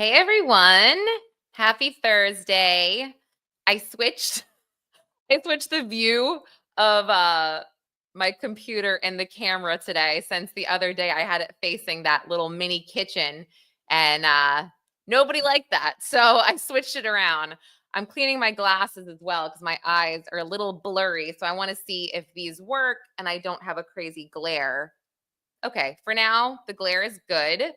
Hey everyone. Happy Thursday. I switched I switched the view of my computer and the camera today since the other day I had it facing that little mini kitchen and nobody liked that. So I switched it around. I'm cleaning my glasses as well because my eyes are a little blurry. So I want to see if these work and I don't have a crazy glare. Okay, for now, the glare is good.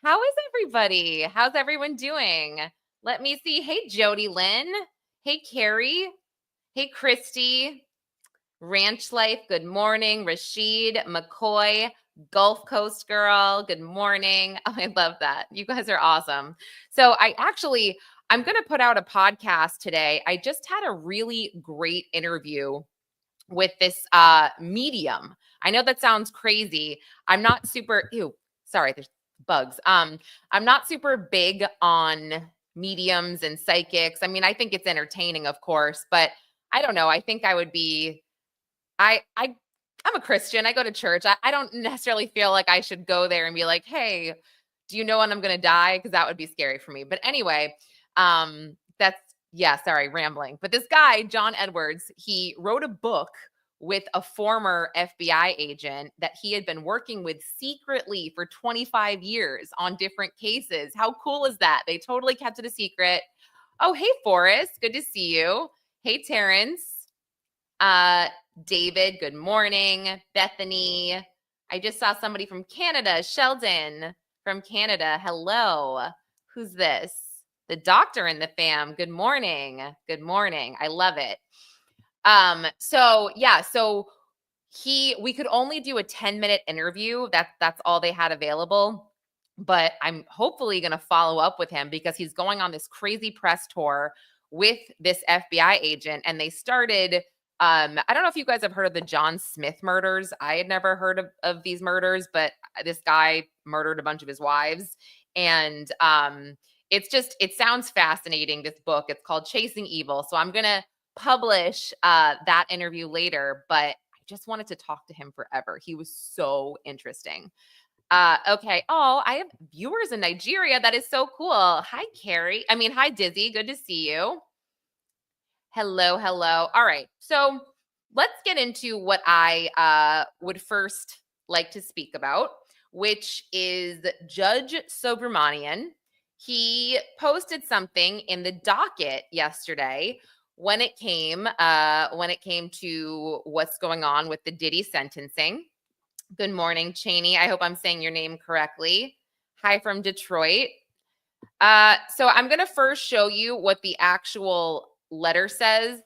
How is everybody? How's everyone doing? Let me see. Hey, Jody Lynn. Hey, Carrie. Hey, Christy. Ranch Life, good morning. Rashid, McCoy, Gulf Coast Girl, good morning. Oh, I love that. You guys are awesome. So I'm going to put out a podcast today. I just had a really great interview with this medium. I know that sounds crazy. I'm not super sorry, there's bugs. I'm not super big on mediums and psychics. I mean, I think it's entertaining, of course, but I don't know. I think I would be I'm a Christian. I go to church. I don't necessarily feel like I should go there and be like, "Hey, do you know when I'm going to die?" Because that would be scary for me. But anyway, that's yeah, sorry, rambling. But this guy, John Edwards, he wrote a book with a former FBI agent that he had been working with secretly for 25 years on different cases. How cool is that? They totally kept it a secret. Oh, hey, Forrest. Good to see you. Hey, Terrence. David, good morning. Bethany. I just saw somebody from Canada. Sheldon from Canada. Hello. Who's this? The doctor in the fam. Good morning. Good morning. I love it. So we could only do a 10-minute interview. That's all they had available. But I'm hopefully going to follow up with him because he's going on this crazy press tour with this FBI agent. And they started, I don't know if you guys have heard of the John Smith murders. I had never heard of these murders, but this guy murdered a bunch of his wives. And it sounds fascinating, this book. It's called Chasing Evil. So I'm going to publish that interview later, but I just wanted to talk to him forever. He was so interesting. Okay. Oh, I have viewers in Nigeria. That is so cool. Hi, hi, Dizzy. Good to see you. Hello. All right. So let's get into what I would first like to speak about, which is Judge Subramanian. He posted something in the docket yesterday when it came to what's going on with the Diddy sentencing. Good morning, Cheney. I hope I'm saying your name correctly. Hi from Detroit. So I'm going to first show you what the actual letter says,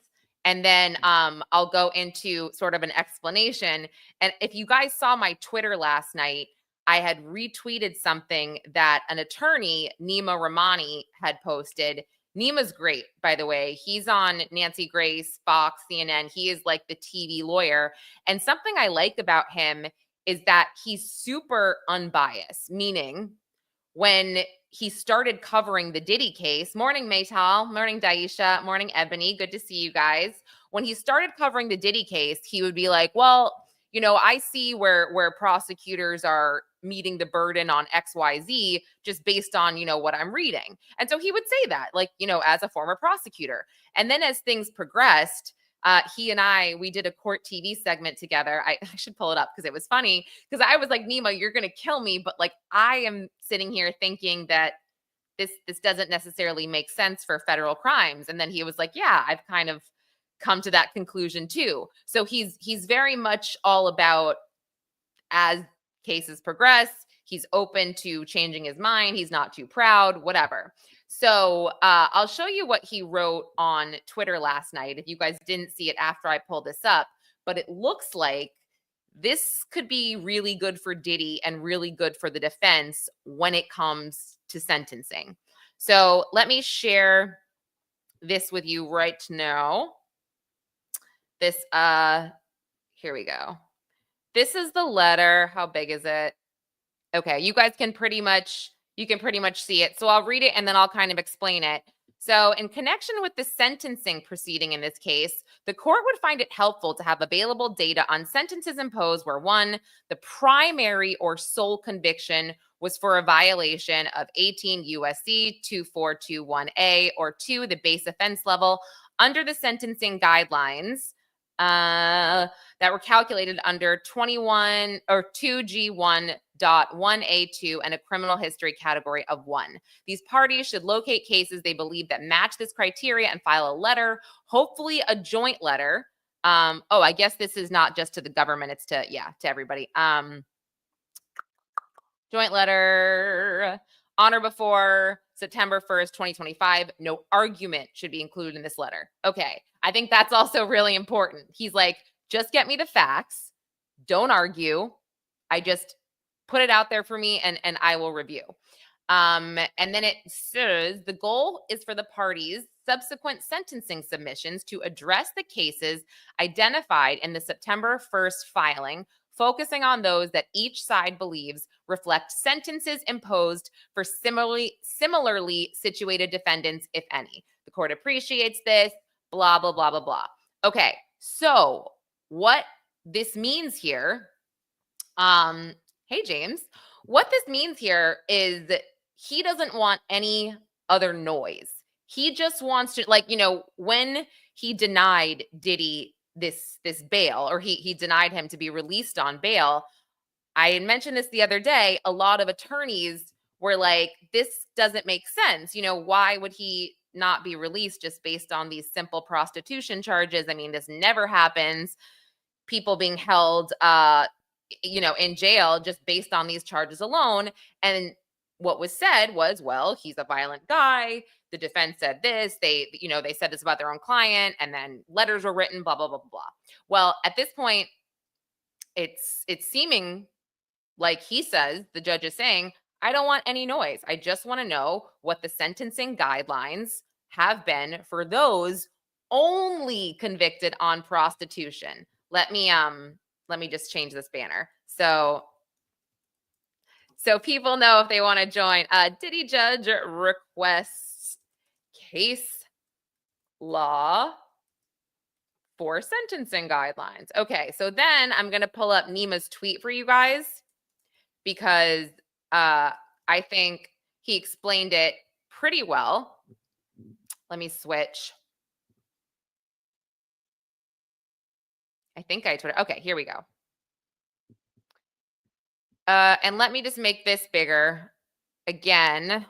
and then I'll go into sort of an explanation. And if you guys saw my Twitter last night, I had retweeted something that an attorney, Nima Rahmani, had posted. Nima's great, by the way. He's on Nancy Grace, Fox, CNN. He is like the TV lawyer. And something I like about him is that he's super unbiased, meaning when he started covering the Diddy case, morning Maytal, morning Daisha, morning Ebony, good to see you guys. When he started covering the Diddy case, he would be like, well, I see where prosecutors are meeting the burden on XYZ just based on, what I'm reading. And so he would say that, like, as a former prosecutor. And then as things progressed, he and we did a court TV segment together. I should pull it up because it was funny, because I was like, Nima, you're going to kill me. But like, I am sitting here thinking that this doesn't necessarily make sense for federal crimes. And then he was like, yeah, I've kind of come to that conclusion too. So he's very much all about, as cases progress, he's open to changing his mind. He's not too proud, whatever. So I'll show you what he wrote on Twitter last night, if you guys didn't see it after I pulled this up. But it looks like this could be really good for Diddy and really good for the defense when it comes to sentencing. So let me share this with you right now. This, here we go. This is the letter. How big is it? Okay, you guys can pretty much see it. So I'll read it and then I'll kind of explain it. So in connection with the sentencing proceeding in this case, the court would find it helpful to have available data on sentences imposed where, one, the primary or sole conviction was for a violation of 18 USC 2421A or 2, the base offense level under the sentencing guidelines that were calculated under 21 or 2G1.1A2 and a criminal history category of 1. These parties should locate cases they believe that match this criteria and file a letter, hopefully a joint letter. I guess this is not just to the government, it's to everybody. Joint letter on or before September 1st, 2025. No argument should be included in this letter. Okay. I think that's also really important. He's like, just get me the facts. Don't argue. I just put it out there for me and I will review. And then it says the goal is for the parties' subsequent sentencing submissions to address the cases identified in the September 1st filing, focusing on those that each side believes reflect sentences imposed for similarly situated defendants, if any. The court appreciates this, blah, blah, blah, blah, blah. Okay, so what this means here, hey, James, what this means here is that he doesn't want any other noise. He just wants to, when he denied Diddy this bail, or he denied him to be released on bail, I had mentioned this the other day, a lot of attorneys were like, this doesn't make sense. Why would he not be released just based on these simple prostitution charges? I mean, this never happens. People being held, in jail just based on these charges alone. And what was said was, well, he's a violent guy. The defense said this. They said this about their own client, and then letters were written, blah, blah, blah, blah, blah. Well, at this point, it's seeming like he says, the judge is saying, I don't want any noise. I just want to know what the sentencing guidelines have been for those only convicted on prostitution. Let me just change this banner. So people know if they want to join. Diddy Judge requests case law for sentencing guidelines. Okay, so then I'm going to pull up Nima's tweet for you guys because I think he explained it pretty well. Let me switch. I think I tweeted. Okay, here we go. And let me just make this bigger again.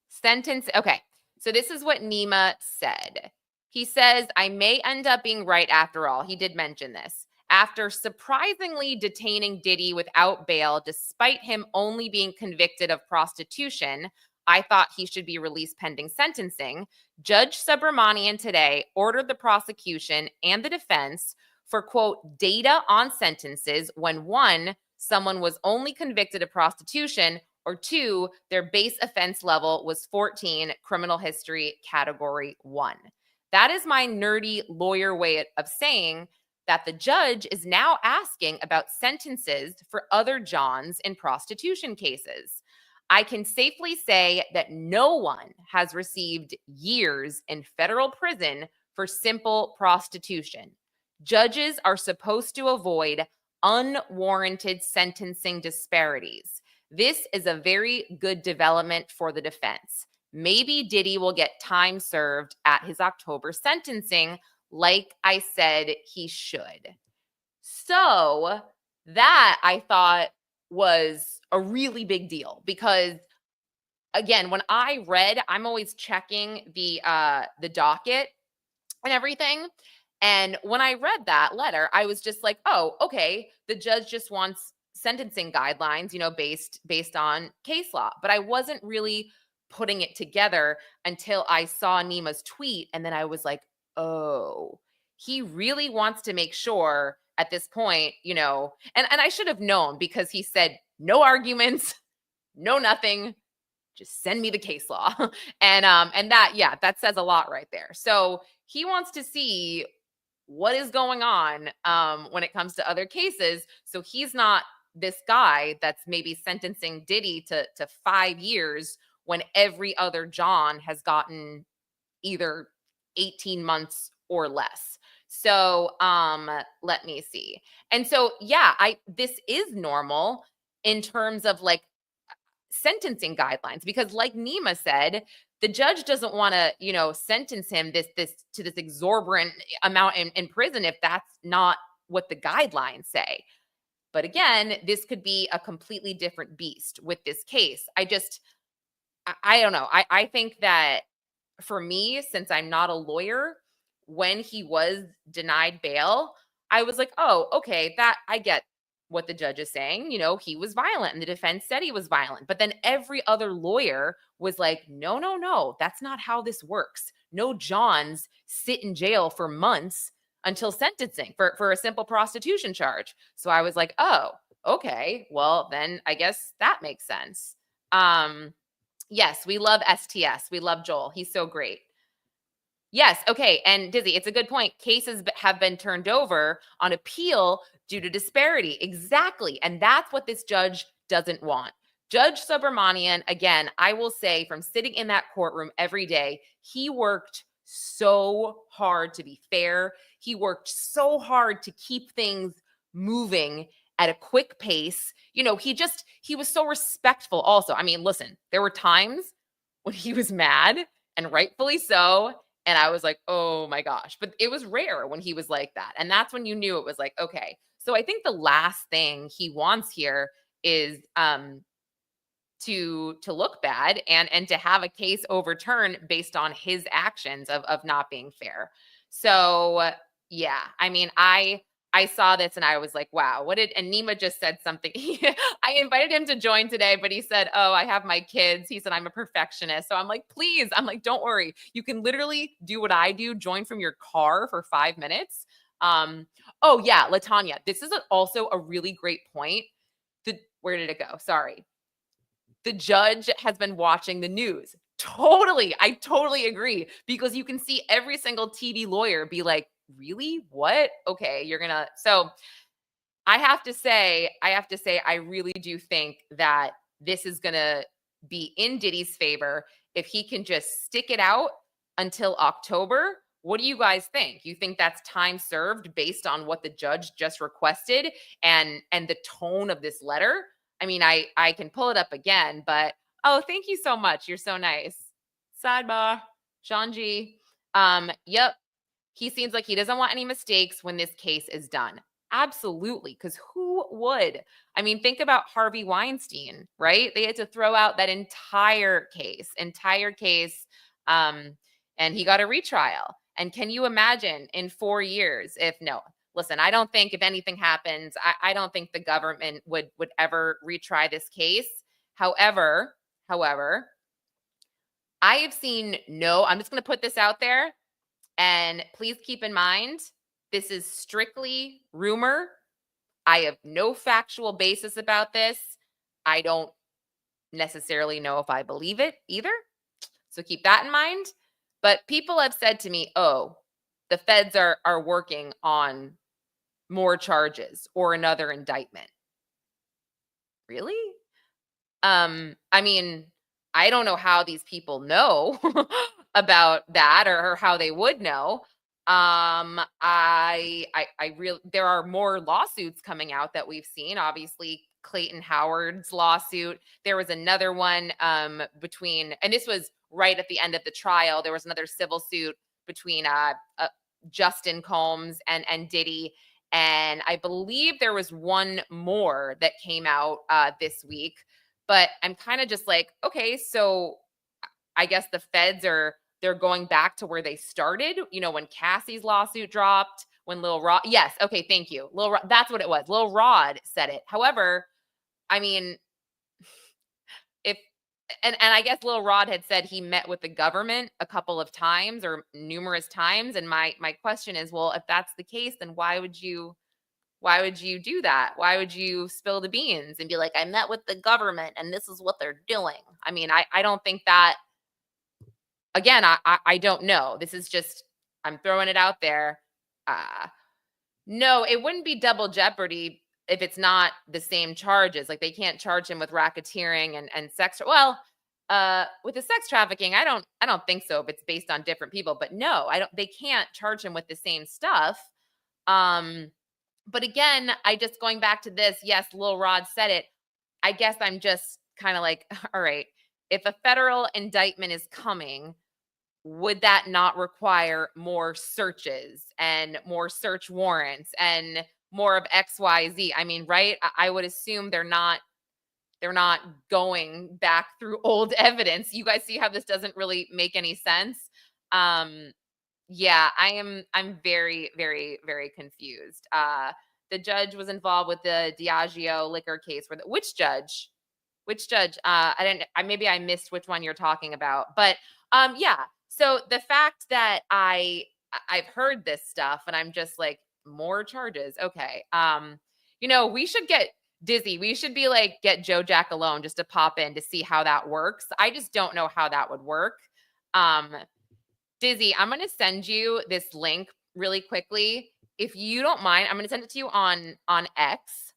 Sentence. Okay, so this is what Nima said. He says, I may end up being right after all. He did mention this. After surprisingly detaining Diddy without bail, despite him only being convicted of prostitution, I thought he should be released pending sentencing. Judge Subramanian today ordered the prosecution and the defense for, quote, data on sentences when 1, someone was only convicted of prostitution, or 2, their base offense level was 14, criminal history category 1. That is my nerdy lawyer way of saying that the judge is now asking about sentences for other Johns in prostitution cases. I can safely say that no one has received years in federal prison for simple prostitution. Judges are supposed to avoid unwarranted sentencing disparities. This is a very good development for the defense. Maybe Diddy will get time served at his October sentencing, like I said he should. So that I thought was a really big deal because, again, when I read, I'm always checking the docket and everything. And when I read that letter, I was just like, oh, okay, the judge just wants sentencing guidelines, based on case law. But I wasn't really putting it together until I saw Nima's tweet. And then I was like, oh, he really wants to make sure at this point, and I should have known because he said no arguments, no nothing, just send me the case law. and that says a lot right there. So he wants to see what is going on when it comes to other cases. So he's not this guy that's maybe sentencing Diddy to 5 years when every other John has gotten either 18 months or less. So let me see. And so, this is normal in terms of sentencing guidelines, because like Nima said, the judge doesn't want to, sentence him this to this exorbitant amount in prison if that's not what the guidelines say. But again, this could be a completely different beast with this case. I don't know. I think that for me, since I'm not a lawyer, when he was denied bail, I was like, oh, okay, that I get what the judge is saying. He was violent and the defense said he was violent. But then every other lawyer was like, no, no, no, that's not how this works. No Johns sit in jail for months until sentencing for a simple prostitution charge. So I was like, oh, okay, well, then I guess that makes sense. Yes, we love STS. We love Joel. He's so great. Yes. Okay. And Dizzy, it's a good point. Cases have been turned over on appeal due to disparity. Exactly. And that's what this judge doesn't want. Judge Subramanian, again, I will say from sitting in that courtroom every day, he worked so hard to be fair. He worked so hard to keep things moving at a quick pace. He was so respectful also. I mean, listen, there were times when he was mad, and rightfully so. And I was like, oh my gosh. But it was rare when he was like that. And that's when you knew it was like, okay. So I think the last thing he wants here is to look bad and to have a case overturned based on his actions of not being fair. So yeah, I mean, I saw this and I was like, wow, and Nima just said something. I invited him to join today, but he said, oh, I have my kids. He said, I'm a perfectionist. So I'm like, please, don't worry. You can literally do what I do, join from your car for 5 minutes. Oh yeah, LaTanya, this is also a really great point. Where did it go? Sorry. The judge has been watching the news. Totally. I totally agree, because you can see every single TV lawyer be like, really? What? Okay, so I have to say, I really do think that this is going to be in Diddy's favor if he can just stick it out until October. What do you guys think? You think that's time served based on what the judge just requested and the tone of this letter? I mean, I can pull it up again, but oh, thank you so much. You're so nice. Sidebar, Shanji. Yep. He seems like he doesn't want any mistakes when this case is done. Absolutely. Because who would? I mean, think about Harvey Weinstein, right? They had to throw out that entire case. And he got a retrial. And can you imagine in 4 years listen, I don't think if anything happens, I don't think the government would ever retry this case. However, I have seen I'm just going to put this out there. And please keep in mind, this is strictly rumor. I have no factual basis about this. I don't necessarily know if I believe it either. So keep that in mind. But people have said to me, oh, the feds are working on more charges or another indictment. Really? I mean, I don't know how these people know about that or how they would know. I really, there are more lawsuits coming out that we've seen. Obviously, Clayton Howard's lawsuit. There was another one and this was right at the end of the trial. There was another civil suit between Justin Combs and Diddy. And I believe there was one more that came out this week. But I'm kind of just like, okay, so I guess the feds they're going back to where they started, when Cassie's lawsuit dropped, when Lil Rod, yes, okay, thank you. Lil Rod, that's what it was. Lil Rod said it. However, I mean, and I guess Lil Rod had said he met with the government a couple of times or numerous times. And my question is, well, if that's the case, then why would you do that? Why would you spill the beans and be like, I met with the government and this is what they're doing? I mean, I don't think that, again, I don't know. This is just, I'm throwing it out there. No, it wouldn't be double jeopardy if it's not the same charges. Like they can't charge him with racketeering and sex. Well, with the sex trafficking, I don't think so if it's based on different people, but no, they can't charge him with the same stuff. But again, going back to this, yes, Lil Rod said it. I guess I'm just kind of like, all right, if a federal indictment is coming, would that not require more searches and more search warrants and more of XYZ? I mean, right? I would assume they're not going back through old evidence. You guys see how this doesn't really make any sense? Yeah, I'm very, very, very confused. The judge was involved with the Diageo liquor case where which judge? Which judge? Maybe I missed which one you're talking about. But yeah. So the fact that I've heard this stuff and I'm just like, more charges. Okay. We should get Dizzy. We should be like, get Joe Giacalone just to pop in to see how that works. I just don't know how that would work. Dizzy, I'm going to send you this link really quickly. If you don't mind, I'm going to send it to you on X.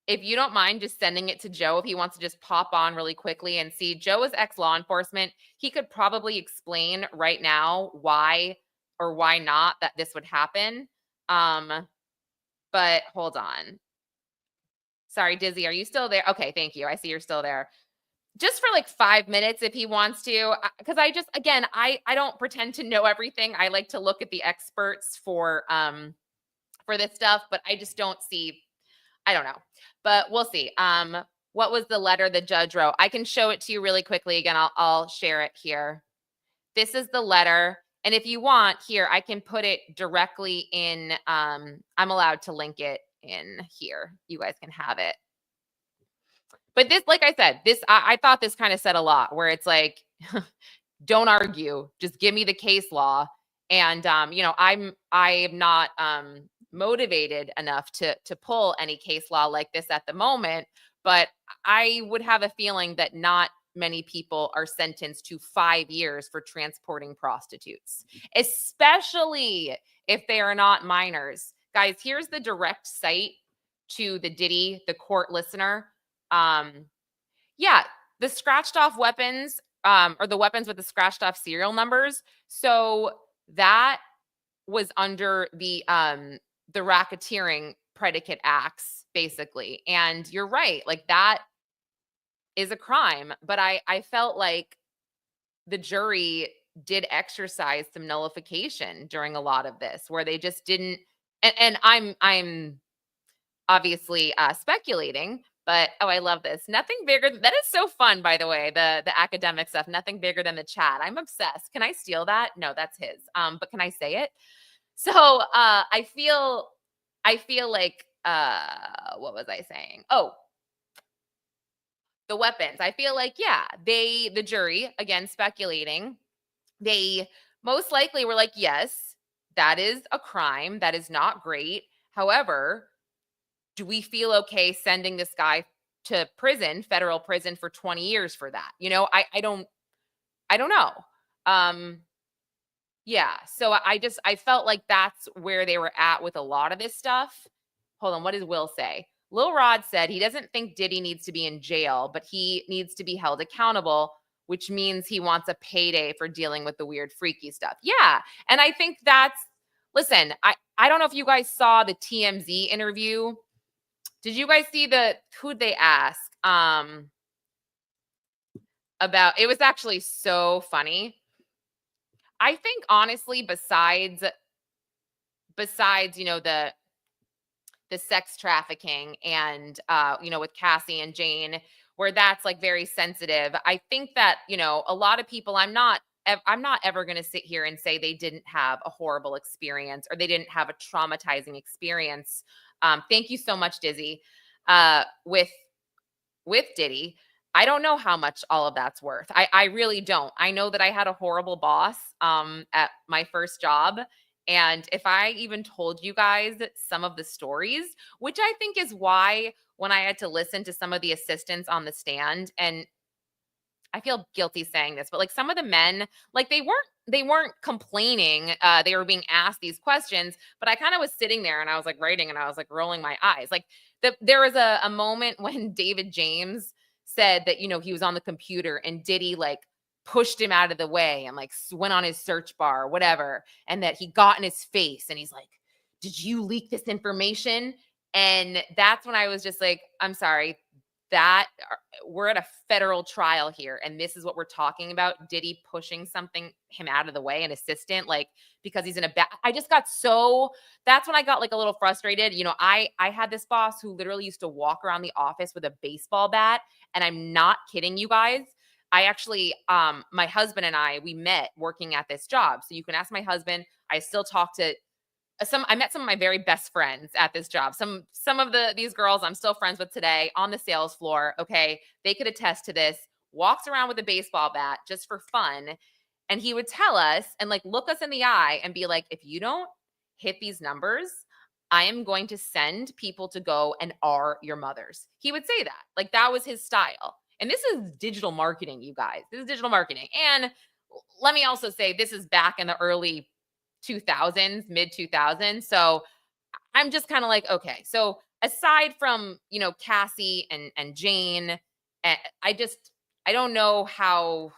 If you don't mind just sending it to Joe, if he wants to just pop on really quickly and see. Joe is ex-law enforcement. He could probably explain right now why or why not that this would happen. But hold on. Sorry, Dizzy, are you still there? Okay, thank you. I see you're still there. Just for like 5 minutes if he wants to, because I don't pretend to know everything. I like to look at the experts for this stuff, but I just don't see. I don't know, but we'll see. What was the letter the judge wrote? I can show it to you really quickly. Again, I'll share it here. This is the letter. And if you want here, I can put it directly in. I'm allowed to link it in here. You guys can have it. But this, like I said, I thought this kind of said a lot where it's like, don't argue, just give me the case law. And, I am not motivated enough to pull any case law like this at the moment, but I would have a feeling that not many people are sentenced to 5 years for transporting prostitutes, especially if they are not minors. Guys, here's the direct site to the Diddy, the court listener. Yeah, the scratched off weapons, or the weapons with the scratched off serial numbers. So that was under the racketeering predicate acts, basically. And you're right, like that is a crime. But I felt like the jury did exercise some nullification during a lot of this, where they just didn't. And I'm obviously speculating. But I love this. Nothing bigger. That is so fun, by the way, the academic stuff. Nothing bigger than the chat. I'm obsessed. Can I steal that? No, that's his. But can I say it? So I feel like what was I saying? Oh, the weapons. I feel like, yeah, the jury, again, speculating, they most likely were like, yes, that is a crime. That is not great. However, do we feel okay sending this guy to prison, federal prison for 20 years for that? I don't know. Yeah. So I felt like that's where they were at with a lot of this stuff. Hold on. What does Will say? Lil Rod said he doesn't think Diddy needs to be in jail, but he needs to be held accountable, which means he wants a payday for dealing with the weird, freaky stuff. Yeah. And I think listen, I don't know if you guys saw the TMZ interview. Did you guys see who'd they ask? About, it was actually so funny. I think honestly, besides, the sex trafficking and, with Cassie and Jane, where that's like very sensitive. I think that, a lot of people, I'm not ever going to sit here and say they didn't have a horrible experience or they didn't have a traumatizing experience. Thank you so much, Dizzy. With Diddy, I don't know how much all of that's worth. I really don't. I know that I had a horrible boss at my first job. And if I even told you guys some of the stories, which I think is why when I had to listen to some of the assistants on the stand, and I feel guilty saying this, but like some of the men, like they weren't complaining. They were being asked these questions, but I kind of was sitting there and I was like writing and I was like rolling my eyes. Like there was a moment when David James said that, he was on the computer and Diddy like pushed him out of the way and like went on his search bar or whatever. And that he got in his face and he's like, did you leak this information? And that's when I was just like, I'm sorry. we're at a federal trial here, and this is what we're talking about. Diddy pushing him out of the way, an assistant, like, because he's in a bad. I just got so. That's when I got like a little frustrated. I had this boss who literally used to walk around the office with a baseball bat, and I'm not kidding you guys. I actually, my husband and we met working at this job. So you can ask my husband. I still talk to I met some of my very best friends at this job. Some of these girls I'm still friends with today on the sales floor. Okay. They could attest to this. Walks around with a baseball bat just for fun. And he would tell us and like look us in the eye and be like, if you don't hit these numbers, I am going to send people to go and R your mothers. He would say that. Like that was his style. And this is digital marketing, you guys. This is digital marketing. And let me also say, this is back in the early 2000s, mid 2000s. So I'm just kind of like, okay. So aside from, Cassie and Jane, I don't know how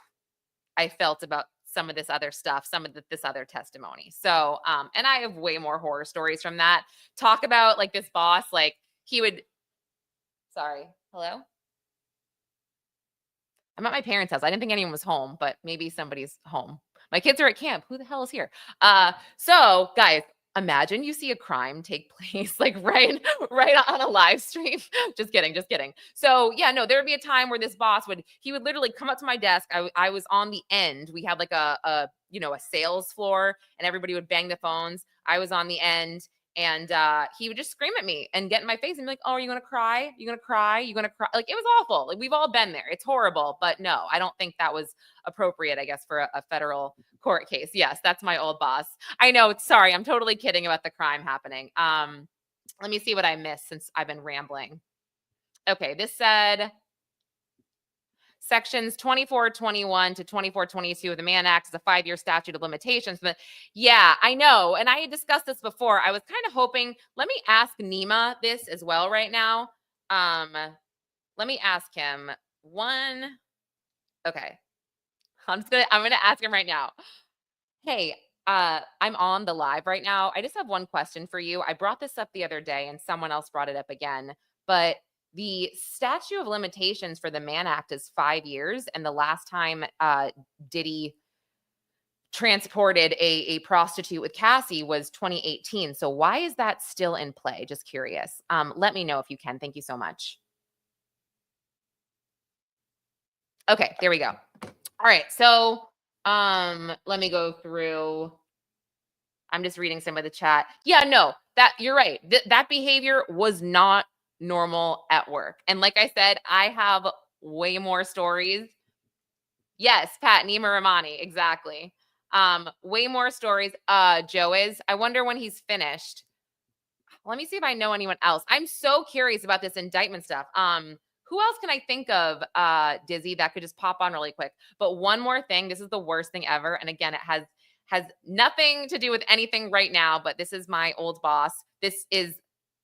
I felt about some of this other stuff, some of this other testimony. So, and I have way more horror stories from that. Talk about like this boss, like sorry, hello? I'm at my parents' house. I didn't think anyone was home, but maybe somebody's home. My kids are at camp. Who the hell is here? So guys, imagine you see a crime take place like right on a live stream. Just kidding. So yeah, no, there would be a time where this boss would literally come up to my desk. I was on the end. We had like a sales floor and everybody would bang the phones. I was on the end. And he would just scream at me and get in my face and be like, oh, are you going to cry? You going to cry? You going to cry? Like, it was awful. Like, we've all been there. It's horrible. But no, I don't think that was appropriate, I guess, for a federal court case. Yes, that's my old boss. I know. Sorry. I'm totally kidding about the crime happening. Let me see what I missed since I've been rambling. Okay. This said, Sections 2421 to 2422 of the Mann Act is a 5-year statute of limitations. But yeah, I know. And I had discussed this before. I was kind of hoping, let me ask Nima this as well right now. Let me ask him one. Okay. I'm going to ask him right now. Hey, I'm on the live right now. I just have one question for you. I brought this up the other day and someone else brought it up again, but the statute of limitations for the Mann Act is 5 years. And the last time Diddy transported a prostitute with Cassie was 2018. So why is that still in play? Just curious. Let me know if you can. Thank you so much. Okay, there we go. All right. So let me go through. I'm just reading some of the chat. Yeah, no, you're right. That behavior was not normal at work. And like I said, I have way more stories. Yes, Pat, Nima Ramani, exactly. Way more stories. Joe is. I wonder when he's finished. Let me see if I know anyone else. I'm so curious about this indictment stuff. Who else can I think of, Dizzy, that could just pop on really quick? But one more thing. This is the worst thing ever. And again, it has nothing to do with anything right now, but this is my old boss. This is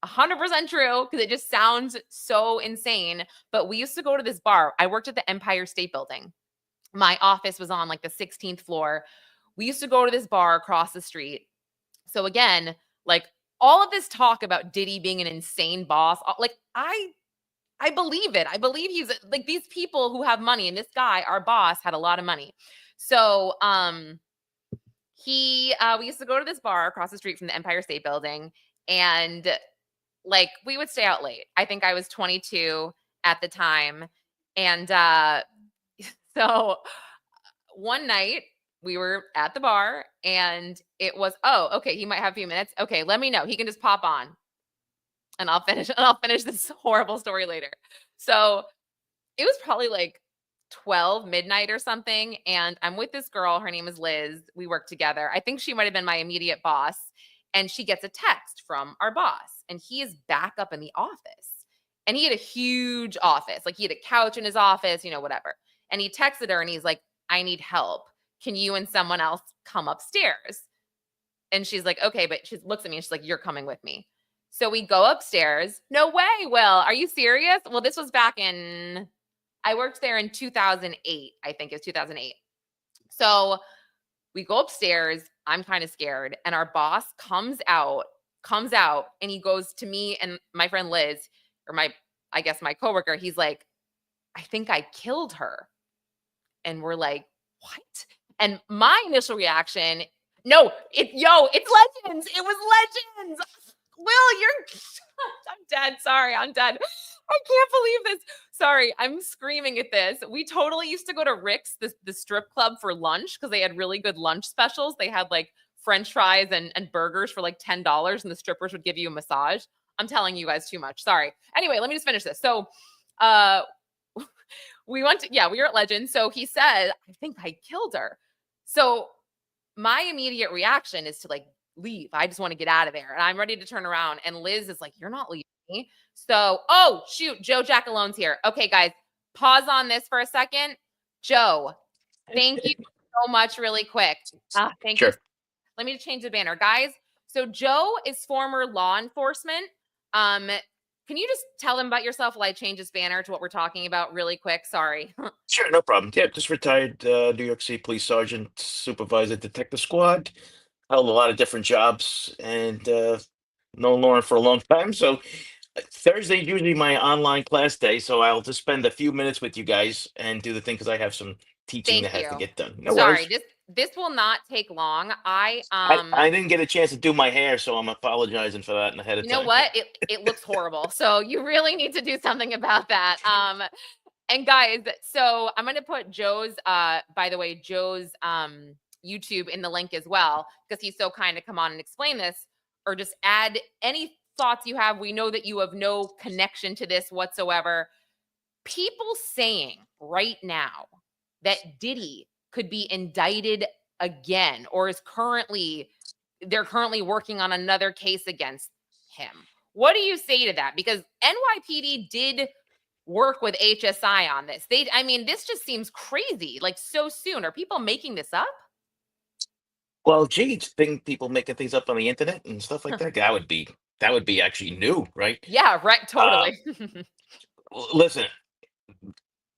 100% true because it just sounds so insane. But we used to go to this bar. I worked at the Empire State Building. My office was on like the 16th floor. We used to go to this bar across the street. So again, like all of this talk about Diddy being an insane boss, like I believe it. I believe he's like these people who have money, and this guy, our boss, had a lot of money. So we used to go to this bar across the street from the Empire State Building, and like we would stay out late. I think I was 22 at the time. And so one night we were at the bar and it was, oh, okay, he might have a few minutes. Okay, let me know. He can just pop on and I'll finish this horrible story later. So it was probably like 12 midnight or something. And I'm with this girl. Her name is Liz. We work together. I think she might have been my immediate boss. And she gets a text from our boss, and he is back up in the office. And he had a huge office. Like he had a couch in his office, whatever. And he texted her and he's like, I need help. Can you and someone else come upstairs? And she's like, okay. But she looks at me and she's like, you're coming with me. So we go upstairs. No way, Will. Are you serious? Well, this was I worked there in 2008. I think it was 2008. So we go upstairs. I'm kind of scared. And our boss comes out and he goes to me and my friend Liz, or my I guess my coworker, he's like, I think I killed her. And we're like, what? And my initial reaction, no, it's Legends. It was Legends. Will, I'm dead. Sorry, I'm dead. I can't believe this. Sorry, I'm screaming at this. We totally used to go to Rick's, the strip club, for lunch because they had really good lunch specials. They had like French fries and burgers for like $10, and the strippers would give you a massage. I'm telling you guys too much. Sorry. Anyway, let me just finish this. So, we were at Legend. So he said, I think I killed her. So my immediate reaction is to like leave. I just want to get out of there. And I'm ready to turn around. And Liz is like, you're not leaving me. So, oh, shoot, Joe Giacalone's here. Okay, guys, pause on this for a second. Joe, thank you so much really quick. Thank you. Sure. Let me change the banner. Guys, so Joe is former law enforcement. Can you just tell them about yourself while I change this banner to what we're talking about really quick? Sorry. Sure, no problem. Yeah, just retired New York City police sergeant, supervisor, detective squad. Held a lot of different jobs and known Lauren for a long time. So Thursday is usually my online class day. So I'll just spend a few minutes with you guys and do the thing because I have some teaching Thank that has to you. get done. No Sorry, worries. this will not take long. I didn't get a chance to do my hair, so I'm apologizing for that ahead of You know time. what? It looks horrible. So you really need to do something about that. And guys, so I'm going to put Joe's by the way, Joe's YouTube in the link as well, because he's so kind to come on and explain this, or just add any thoughts you have. We know that you have no connection to this whatsoever. People saying right now that Diddy could be indicted again, or they're currently working on another case against him. What do you say to that? Because NYPD did work with HSI on this. This just seems crazy, like so soon. Are people making this up? Well, gee, think people making things up on the internet and stuff like that. That would be actually new, right? Yeah, right. Uh, Totally. Listen,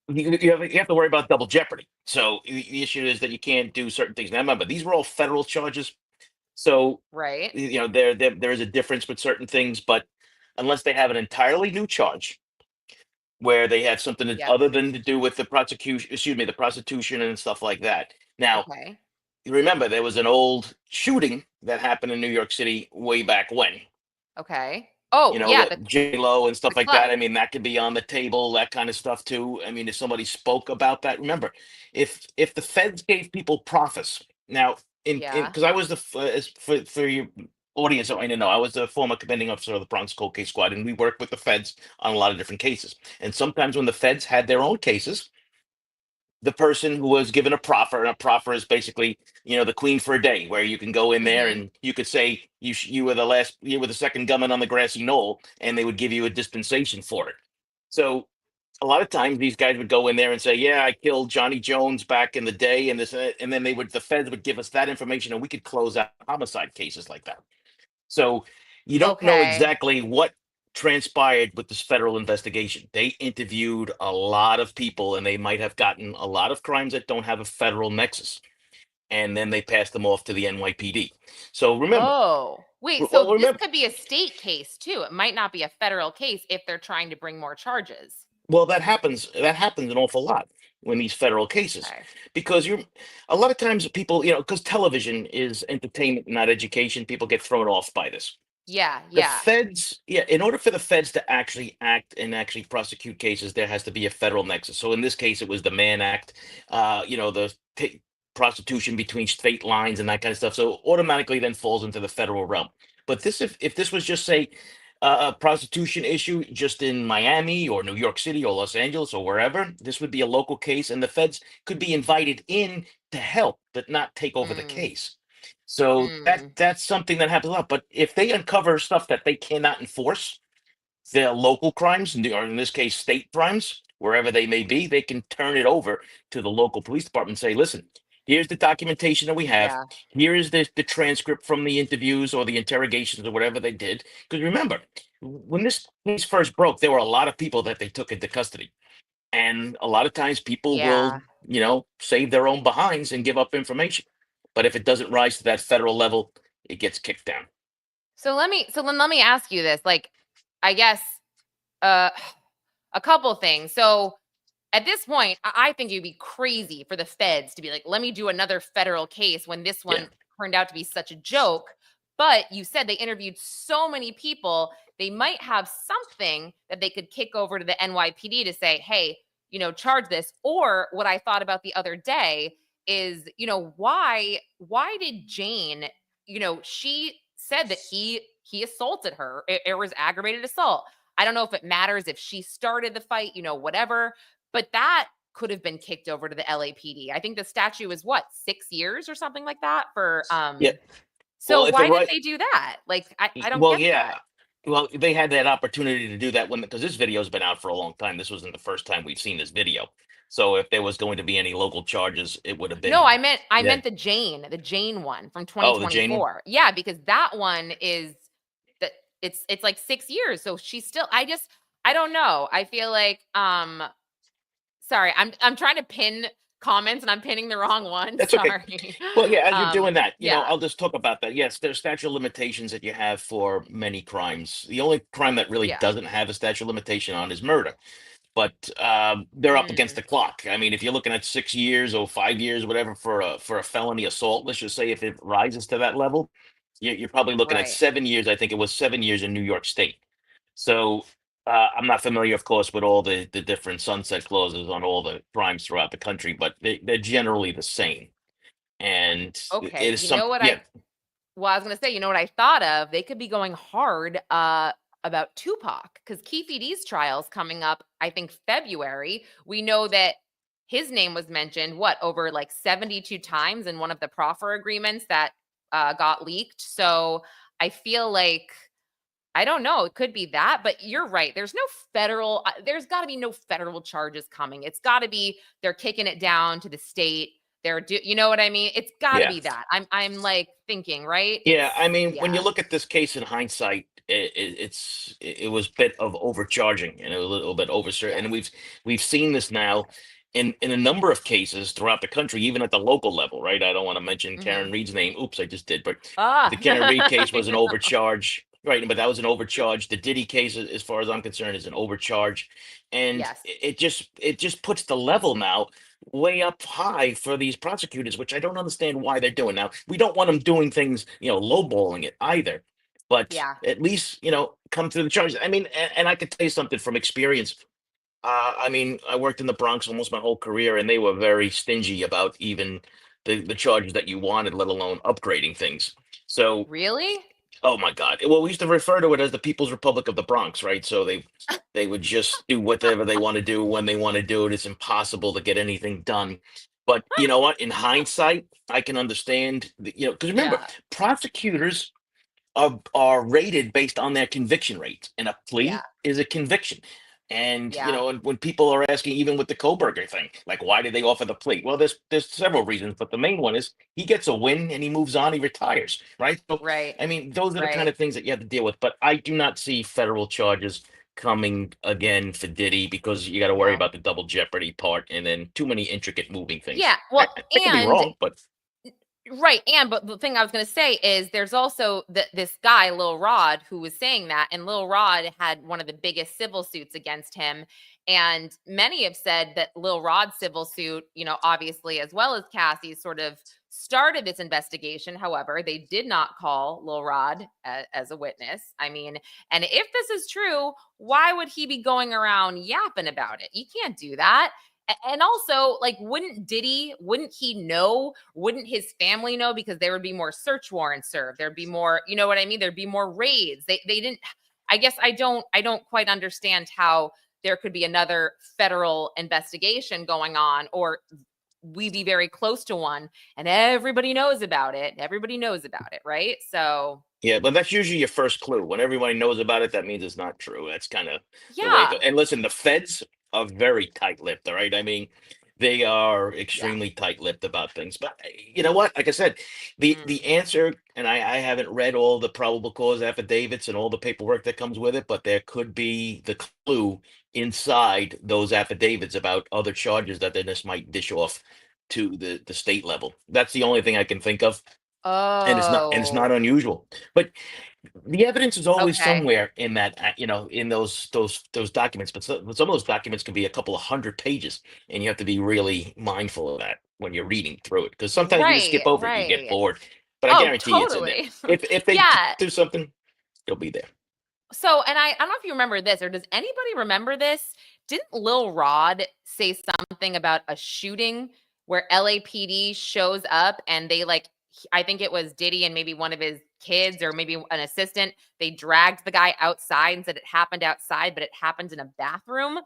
you have to worry about double jeopardy. So the issue is that you can't do certain things. Now, remember, these were all federal charges. So Right. there is a difference with certain things, but unless they have an entirely new charge where they have something Yep. other than to do with the prosecution, excuse me, the prostitution and stuff like that. Now, Okay. you remember there was an old shooting that happened in New York City way back when. Okay. Oh, yeah, The J-Lo and the stuff like club. that. I mean, that could be on the table, that kind of stuff too. I mean, if somebody spoke about that, remember, if the feds gave people profits now, in Yeah. because I was for your audience that I didn't know, I was the former commanding officer of the Bronx Cold Case Squad, and we worked with the feds on a lot of different cases. And sometimes when the feds had their own cases, the person who was given a proffer, and a proffer is basically, the queen for a day, where you can go in there Mhm. and you could say you were the second gunman on the grassy knoll, and they would give you a dispensation for it. So a lot of times these guys would go in there and say, yeah, I killed Johnny Jones back in the day, and this, and then the feds would give us that information, and we could close out homicide cases like that. So you don't know Okay. exactly what transpired with this federal investigation. They interviewed a lot of people, and they might have gotten a lot of crimes that don't have a federal nexus. And then they passed them off to the NYPD. So remember, Oh, wait, so well, this remember, could be a state case too. It might not be a federal case if they're trying to bring more charges. well, that happens. That happens an awful lot when these federal cases, Okay. because you're a lot of times people, because television is entertainment, not education. People get thrown off by this. Yeah, The yeah. feds, yeah, in order for the feds to actually act and actually prosecute cases, there has to be a federal nexus. So in this case, it was the Mann Act, the prostitution between state lines and that kind of stuff. So automatically then falls into the federal realm. But if this was just say a prostitution issue just in Miami or New York City or Los Angeles or wherever, this would be a local case, and the feds could be invited in to help, but not take over the Mm, case. So mm. that's something that happens a lot. But if they uncover stuff that they cannot enforce, the local crimes, or in this case, state crimes, wherever they may be, they can turn it over to the local police department and say, listen, here's the documentation that we have. Yeah. Here is the transcript from the interviews or the interrogations or whatever they did. Because remember, when this case first broke, there were a lot of people that they took into custody. And a lot of times people will, Yeah. save their own behinds and give up information. But if it doesn't rise to that federal level, it gets kicked down. So then let me ask you this. Like, I guess uh a couple things. So at this point, I think it'd be crazy for the feds to be like, let me do another federal case when this Yeah. one turned out to be such a joke. But you said they interviewed so many people, they might have something that they could kick over to the NYPD to say, hey, charge this. Or what I thought about the other day is, why did Jane, she said that he assaulted her. It was aggravated assault. I don't know if it matters if she started the fight, whatever, but that could have been kicked over to the LAPD. I think the statute is what, 6 years or something like that for Yeah. so Well, if the why didn't right, they do that? Like I don't well, get that. yeah. Well, they had that opportunity to do that when, because this video's been out for a long time. This wasn't the first time we've seen this video. So if there was going to be any local charges, it would have No, been I that. meant the Jane one from Oh, the Jane one. 2024. Yeah, because that one is that it's like 6 years. So she's still I don't know. I feel like sorry, I'm trying to pin comments and I'm pinning the wrong one. That's okay. Sorry. Well, yeah, as you're doing that, Yeah. I'll just talk about that. Yes, there's statute of limitations that you have for many crimes. The only crime that really Yeah. doesn't have a statute of limitation on is murder. But they're up against Mm, the clock. I mean, if you're looking at 6 years or 5 years, whatever, for a felony assault, let's just say if it rises to that level, you're probably looking at right. 7 years. I think it was 7 years in New York State. So I'm not familiar, of course, with all the different sunset clauses on all the crimes throughout the country, but they're generally the same. And it Okay. is some, yeah, Well, I was gonna say, you know what I thought of? They could be going hard about Tupac because Keefe D's trial's coming up, I think February. We know that his name was mentioned, what, over like 72 times in one of the proffer agreements that got leaked. So I feel like I don't know. It could be that, but you're right. There's got to be no federal charges coming. It's got to be they're kicking it down to the state. You know what I mean? It's got to yeah. be that. I'm like thinking, right? Yeah, I mean, when you Yeah. look at this case in hindsight, it was a bit of overcharging and a little bit over, Yes. and we've seen this now in a number of cases throughout the country, even at the local level, right? I don't want to mention Hmm. Karen Reed's name. Oops, I just did, but the Ah. Karen Reed case was an overcharge, right? But that was an overcharge. The Diddy case, as far as I'm concerned, is an overcharge, and Yes. it just puts the level now way up high for these prosecutors, which I don't understand why they're doing. Now, we don't want them doing things, lowballing it either, but Yeah. at least, come through the charges. I mean, and I could tell you something from experience. I mean, I worked in the Bronx almost my whole career, and they were very stingy about even the charges that you wanted, let alone upgrading things. So, Really? oh my God. Well, we used to refer to it as the People's Republic of the Bronx, right? So they would just do whatever they want to do when they want to do it. It's impossible to get anything done. But you know what? In hindsight, I can understand, because remember, Yeah. prosecutors are rated based on their conviction rate, and a Yeah. plea is a conviction. And Yeah. and when people are asking, even with the Koberger thing, like why did they offer the plea? Well, there's several reasons, but the main one is he gets a win and he moves on, he retires, right? So Right. I mean, those are the kind Right. of things that you have to deal with. But I do not see federal charges coming again for Diddy because you got to worry No. about the double jeopardy part and then too many intricate moving things. Yeah. I could be And wrong, but Right, and but the thing I was gonna say is there's also this guy, Lil Rod, who was saying that, and Lil Rod had one of the biggest civil suits against him. And many have said that Lil Rod's civil suit, obviously, as well as Cassie's, sort of started this investigation. However, they did not call Lil Rod as a witness. I mean, and if this is true, why would he be going around yapping about it? You can't do that. And also, like, wouldn't he know? Wouldn't his family know? Because there would be more search warrants served. There'd be more, you know what I mean? There'd be more raids. They didn't, I guess I don't quite understand how there could be another federal investigation going on, or we be very close to one and everybody knows about it. Everybody knows about it, right? So yeah, but that's usually your first clue. When everybody knows about it, that means it's not true. That's kind of the way it goes. yeah. And listen, the feds are very tight-lipped, all right? I mean, they are Yeah. extremely tight-lipped about things. But you know what? Like I said, the Mm. answer, and I haven't read all the probable cause affidavits and all the paperwork that comes with it, but there could be the clue inside those affidavits about other charges that they just might dish off to the state level. That's the only thing I can think of, and it's not Oh, unusual. But The evidence is always Okay. somewhere in that, in those documents, but some of those documents can be a couple of hundred pages, and you have to be really mindful of that when you're reading through it, because sometimes you just skip Right, over it, you get right. bored. But I Oh, guarantee you it's in there. totally. If they Yeah. do something, it'll be there. So, and I don't know if you remember this, or does anybody remember this? Didn't Lil Rod say something about a shooting where LAPD shows up and they like, I think it was Diddy and maybe one of his kids or maybe an assistant. They dragged the guy outside and said it happened outside, but it happened in a bathroom.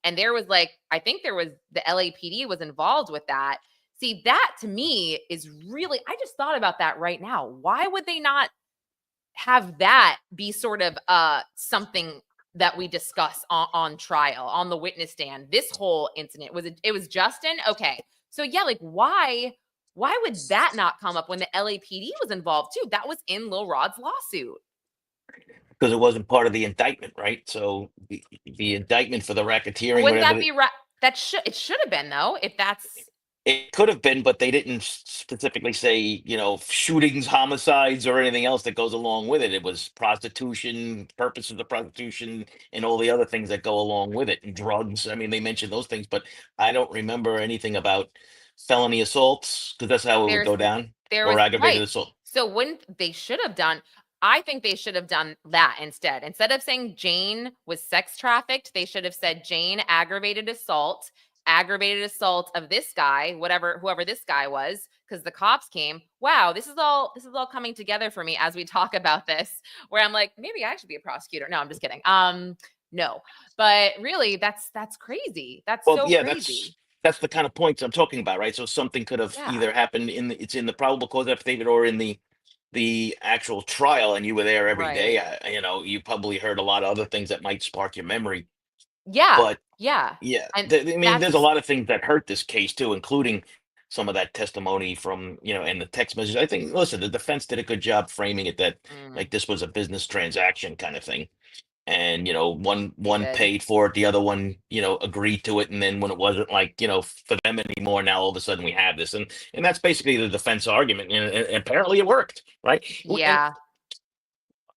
And there was like, I think there was the LAPD was involved with that. See, that to me is really, I just thought about that right now. Why would they not have that be sort of something that we discuss on trial on the witness stand? This whole incident was it was Justin. Okay, so yeah, like why would that not come up when the LAPD was involved too? That was in Lil Rod's lawsuit. Because it wasn't part of the indictment, right? So the indictment for the But racketeering, wouldn't whatever that be right? That should have been though, if that's it could have been, but they didn't specifically say, shootings, homicides, or anything else that goes along with it. It was prostitution, purposes of prostitution, and all the other things that go along with it, and drugs. I mean, they mentioned those things, but I don't remember anything about felony assaults, because that's how it would there's go down, there or was aggravated right. assault. So wouldn't they should have done I think they should have done that instead. Instead of saying Jane was sex trafficked, they should have said Jane aggravated assault of this guy, whatever whoever this guy was, because the cops came. Wow, this is all coming together for me as we talk about this, where I'm like, maybe I should be a prosecutor. No, I'm just kidding. No. But really, that's crazy. That's Well, so yeah, crazy. that's the kind of points I'm talking about, right? So something could have Yeah. either happened it's in the probable cause affidavit or in the actual trial, and you were there every day. Right. You probably heard a lot of other things that might spark your memory. Yeah. But Yeah. yeah, And I mean, there's a that's lot of things that hurt this case too, including some of that testimony from, and the text message. I think, listen, the defense did a good job framing it that mm, like this was a business transaction kind of thing. And they one did. paid for it, the other one, agreed to it, and then when it wasn't like, for them anymore, now all of a sudden we have this, and that's basically the defense argument, and apparently it worked, right? And Yeah.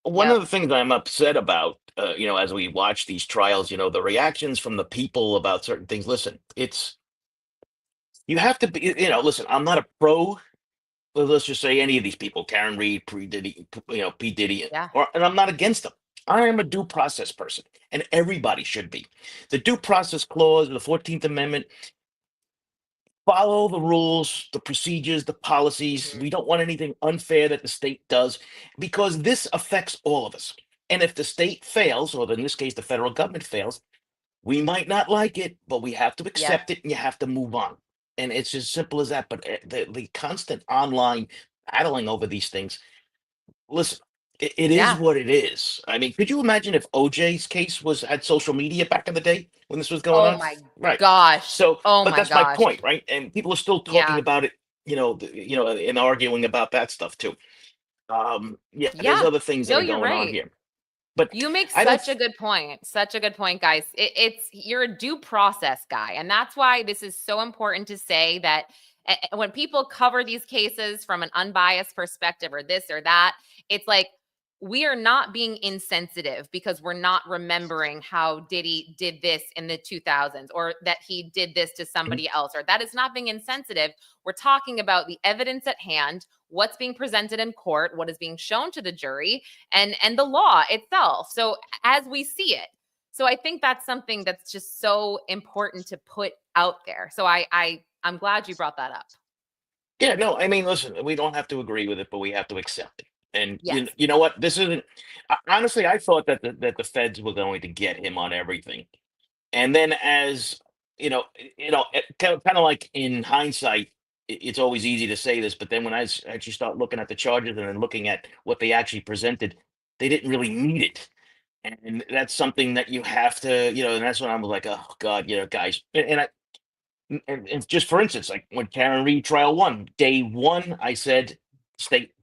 one Yep. of the things I'm upset about, as we watch these trials, the reactions from the people about certain things. Listen, you have to be, listen, I'm not a pro, let's just say any of these people, Karen Reed, P. Diddy, P. Diddy, Yeah. and I'm not against them. I am a due process person, and everybody should be. The due process clause of the 14th Amendment, follow the rules, the procedures, the policies. Mhm. We don't want anything unfair that the state does, because this affects all of us. And if the state fails, or in this case, the federal government fails, we might not like it, but we have to Yep. accept it and you have to move on. And it's as simple as that. But the constant online battling over these things, listen, it is Yeah. what it is. I mean, could you imagine if OJ's case was had social media back in the day when this was going Oh on? my Right. gosh. So, Oh but my that's my gosh. point, right? And people are still talking Yeah. about it, and arguing about that stuff too. Yeah, there's Yeah. other things that No, are you're going on right. here, but You make I don't. such a good point. Such a good point, guys. It's you're a due process guy, and that's why this is so important to say that when people cover these cases from an unbiased perspective, or this or that, it's like we are not being insensitive because we're not remembering how Diddy did this in the 2000s, or that he did this to somebody else, or that is not being insensitive. We're talking about the evidence at hand, what's being presented in court, what is being shown to the jury, and the law itself, so as we see it. So I think that's something that's just so important to put out there. So I'm glad you brought that up. Yeah, no, I mean, listen, we don't have to agree with it, but we have to accept it. And Yes. you know what? This isn't. Honestly, I thought that the feds were going to get him on everything, and then as kind of like in hindsight, it's always easy to say this, but then when actually start looking at the charges and then looking at what they actually presented, they didn't really need it, and that's something that you have to, and that's when I'm like, oh God, guys, and just for instance, like when Karen Reed trial one, day one, I said state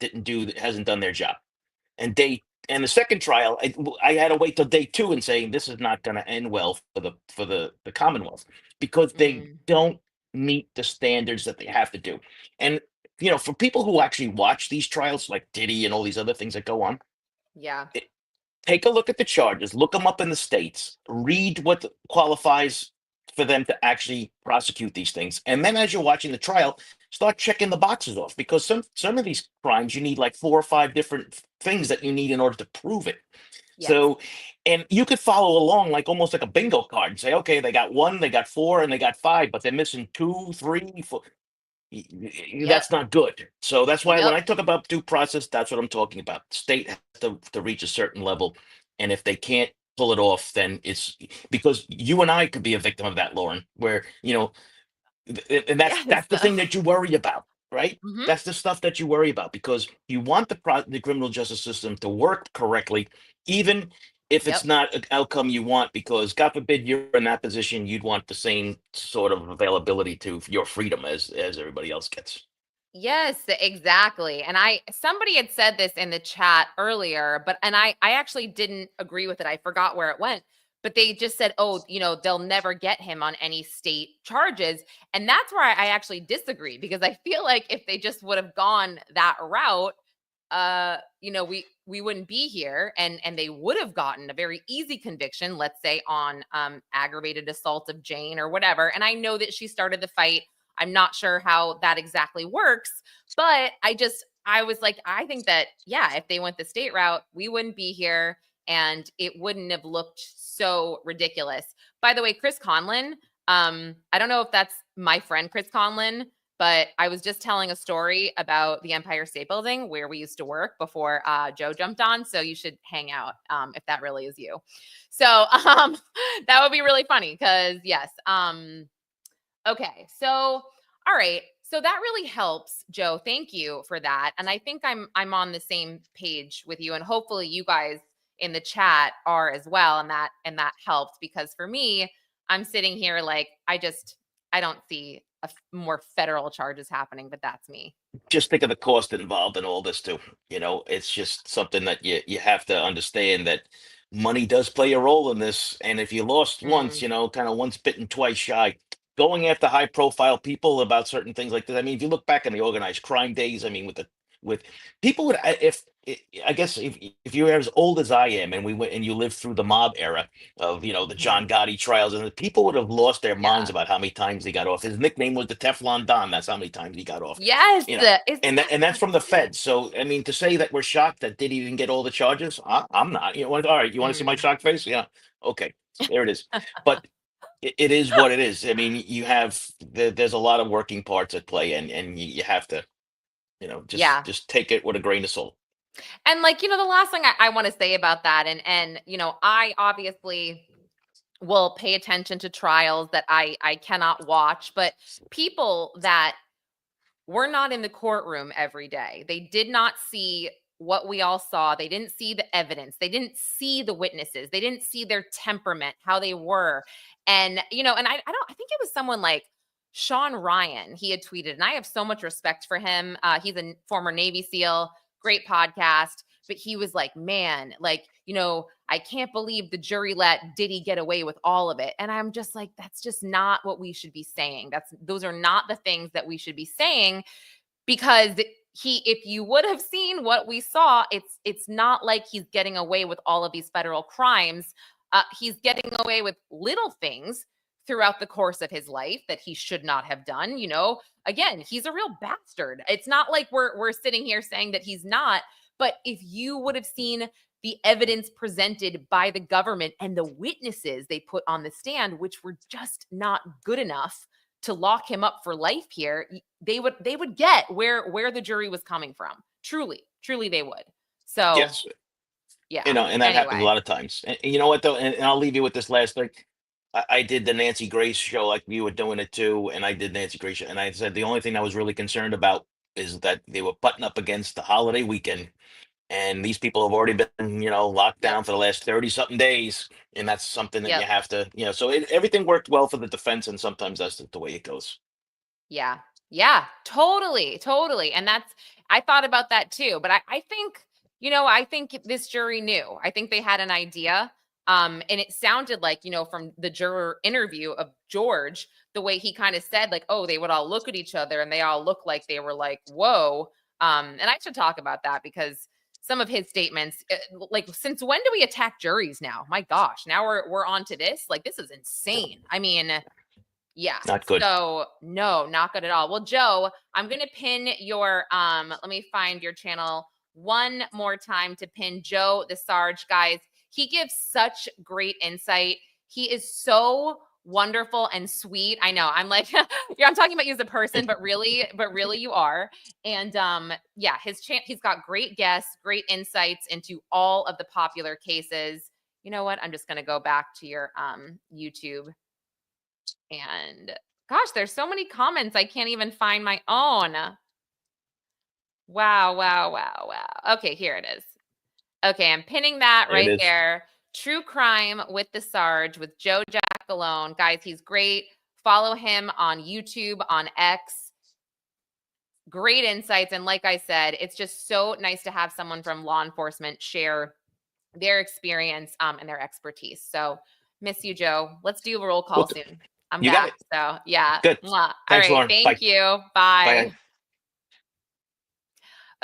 hasn't done their job, and the second trial, I had to wait till day two and saying this is not going to end well for the Commonwealth, because they Mm, don't meet the standards that they have to do, and for people who actually watch these trials, like Diddy and all these other things that go on, Yeah. Take a look at the charges, look them up in the states, read what qualifies for them to actually prosecute these things. And then as you're watching the trial, start checking the boxes off, because some of these crimes you need like 4 or 5 different things that you need in order to prove it. Yes. So, and you could follow along like almost like a bingo card and say, okay, they got 1, they got 4, and they got 5, but they're missing 2, 3, 4. Yep. That's not good. So that's why when Yep. I talk about due process, that's what I'm talking about. State has to reach a certain level, and if they can't pull it off, then it's because you and I could be a victim of that, Lauren. Where and Yes. that's the thing that you worry about, right? Hmm. That's the stuff that you worry about, because you want the criminal justice system to work correctly, even if it's Yep. not an outcome you want, because God forbid you're in that position, you'd want the same sort of availability to your freedom as everybody else gets. Yes, exactly. And somebody had said this in the chat earlier, but and I actually didn't agree with it. I forgot where it went. But they just said, "Oh, they'll never get him on any state charges." And that's where I actually disagree, because I feel like if they just would have gone that route, we wouldn't be here, and they would have gotten a very easy conviction, let's say on aggravated assault of Jane or whatever. And I know that she started the fight. I'm not sure how that exactly works, but I was like, I think that, yeah, if they went the state route, we wouldn't be here, and it wouldn't have looked so ridiculous. By the way, Chris Conlon, I don't know if that's my friend Chris Conlon, but I was just telling a story about the Empire State Building where we used to work before Joe jumped on. So you should hang out if that really is you. So that would be really funny because, yes. Okay. So, all right. So that really helps, Joe. Thank you for that. And I think I'm on the same page with you, and hopefully you guys in the chat are as well. And that helped, because for me, I'm sitting here like I don't see more federal charges happening, but that's me. Just think of the cost involved in all this too. It's just something that you have to understand, that money does play a role in this. And if you lost once, Mm, kind of once bitten, twice shy. Going after high profile people about certain things like this. I mean, if you look back in the organized crime days, I mean, with people would if I guess if you're as old as I am, and we went and you lived through the mob era of the mhm. John Gotti trials, and the people would have lost their minds Yeah. about how many times he got off. His nickname was the Teflon Don. That's how many times he got off. Yes. You know, Isn't that and that's from the crazy? feds. So I mean, to say that we're shocked that Diddy didn't get all the charges, I'm not. All right, you want to see my Mm. shocked face? Yeah, okay, there it is. But it is what it is. I mean, there's a lot of working parts at play, and you have to Yeah. just take it with a grain of salt. And the last thing I want to say about that, and I obviously will pay attention to trials that I cannot watch, but people that were not in the courtroom every day, they did not see what we all saw. They didn't see the evidence. They didn't see the witnesses. They didn't see their temperament, how they were. And I think it was someone like Sean Ryan. He had tweeted, and I have so much respect for him. He's a former Navy SEAL, great podcast. But he was like, man, I can't believe the jury let Diddy get away with all of it. And I'm just like, that's just not what we should be saying. Those are not the things that we should be saying, because if you would have seen what we saw, it's not like he's getting away with all of these federal crimes. He's getting away with little things throughout the course of his life that he should not have done. Again, he's a real bastard. It's not like we're sitting here saying that he's not, but if you would have seen the evidence presented by the government and the witnesses they put on the stand, which were just not good enough to lock him up for life here, they would get where the jury was coming from. Truly they would. So, Yes, yeah. and that happens a Anyway. lot of times. And you know what though, and I'll leave you with this last thing. I did the Nancy Grace show, like you were doing it too, and I did Nancy Grace, and I said the only thing I was really concerned about is that they were butting up against the holiday weekend, and these people have already been locked Yep. down for the last 30 something days, and that's something that you Yep. have to so everything worked well for the defense, and sometimes that's the way it goes. Yeah. Yeah. Totally. Totally. And I thought about that too. But I think, I think this jury knew. I think they had an idea. And it sounded like, from the juror interview of George, the way he kind of said, like, oh, they would all look at each other and they all looked like they were like, whoa. And I should talk about that because some of his statements, like, since when do we attack juries now? My gosh, now we're on to this. Like, this is insane. I mean, yeah. Not good. So no, not good at all. Well, Joe, I'm gonna pin your let me find your channel one more time to pin Joe the Sarge, guys. He gives such great insight. He is so wonderful and sweet. I know. I'm like, yeah, I'm talking about you as a person, but really you are. And yeah, he's got great guests, great insights into all of the popular cases. You know what? I'm just gonna go back to your YouTube. And gosh, there's so many comments. I can't even find my own. Wow, wow, wow, wow. Okay, here it is. Okay, I'm pinning that There it right is. there. True Crime with the Sarge with Joe Giacalone. Guys, he's great. Follow him on YouTube, on X. Great insights. And like I said, it's just so nice to have someone from law enforcement share their experience and their expertise. So miss you, Joe. Let's do a roll call Well, soon. I'm you got back. it. So yeah. Good. Mwah. All Thanks, right. Lauren. Thank Bye. you. Bye. Bye.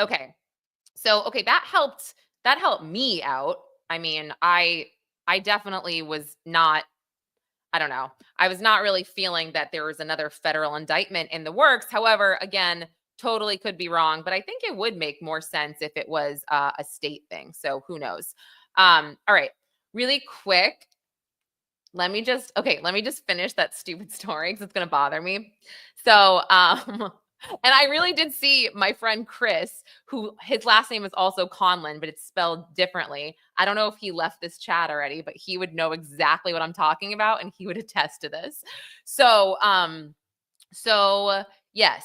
Okay. So okay, that helped me out. I mean, I definitely was not, I don't know. I was not really feeling that there was another federal indictment in the works. However, again, totally could be wrong, but I think it would make more sense if it was a state thing. So who knows? All right. Really quick, let me just finish that stupid story because it's gonna bother me. So and I really did see my friend Chris, who his last name is also Conlon, but it's spelled differently. I don't know if he left this chat already, but he would know exactly what I'm talking about and he would attest to this. So yes,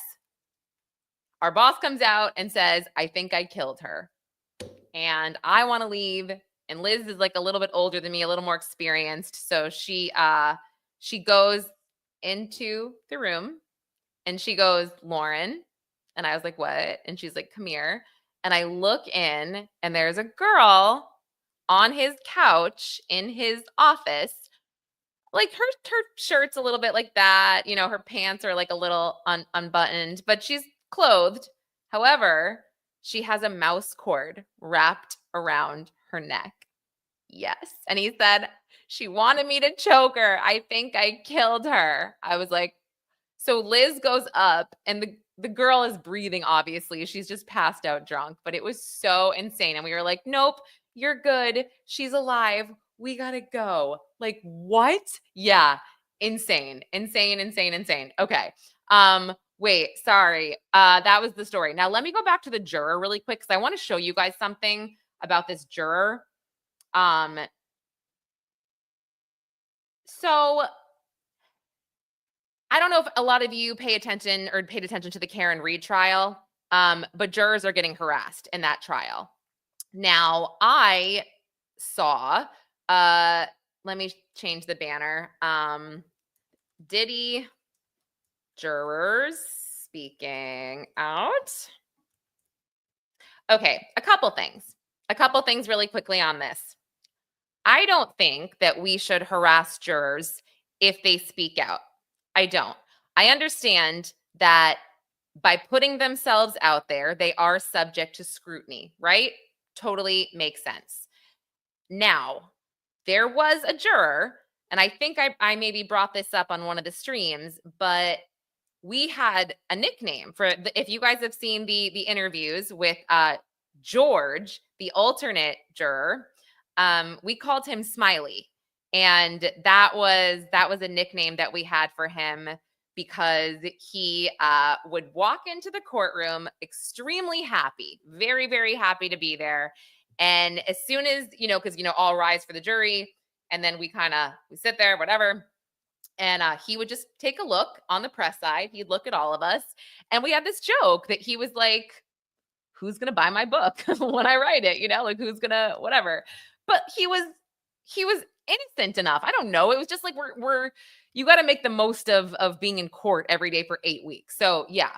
our boss comes out and says, I think I killed her. And I want to leave. And Liz is like a little bit older than me, a little more experienced. So she goes into the room and she goes, Lauren. And I was like, what? And she's like, come here. And I look in and there's a girl on his couch in his office. Like her shirt's a little bit like that. You know, her pants are like a little unbuttoned, but she's clothed. However, she has a mouse cord wrapped around her neck. Yes. And he said, she wanted me to choke her. I think I killed her. I was like, so Liz goes up and the girl is breathing, obviously. She's just passed out drunk, but it was so insane. And we were like, nope, you're good. She's alive. We got to go. Like, what? Yeah. Insane. Okay. Wait, sorry. That was the story. Now let me go back to the juror really quick because I want to show you guys something about this juror. So I don't know if a lot of you pay attention or paid attention to the Karen Reed trial, but jurors are getting harassed in that trial. Now, I saw, let me change the banner. Diddy jurors speaking out. Okay, a couple things really quickly on this. I don't think that we should harass jurors if they speak out. I don't. I understand that by putting themselves out there, they are subject to scrutiny, right? Totally makes sense. Now, there was a juror, and I think I maybe brought this up on one of the streams, but we had a nickname for if you guys have seen the interviews with George, the alternate juror, we called him Smiley. And that was a nickname that we had for him because he would walk into the courtroom extremely happy, very, very happy to be there. And as soon as, because, all rise for the jury, and then we sit there, whatever. And he would just take a look on the press side. He'd look at all of us. And we had this joke that he was like, who's going to buy my book when I write it? Like who's going to, whatever. But he was innocent enough. I don't know. It was just like, you got to make the most of being in court every day for 8 weeks. So yeah.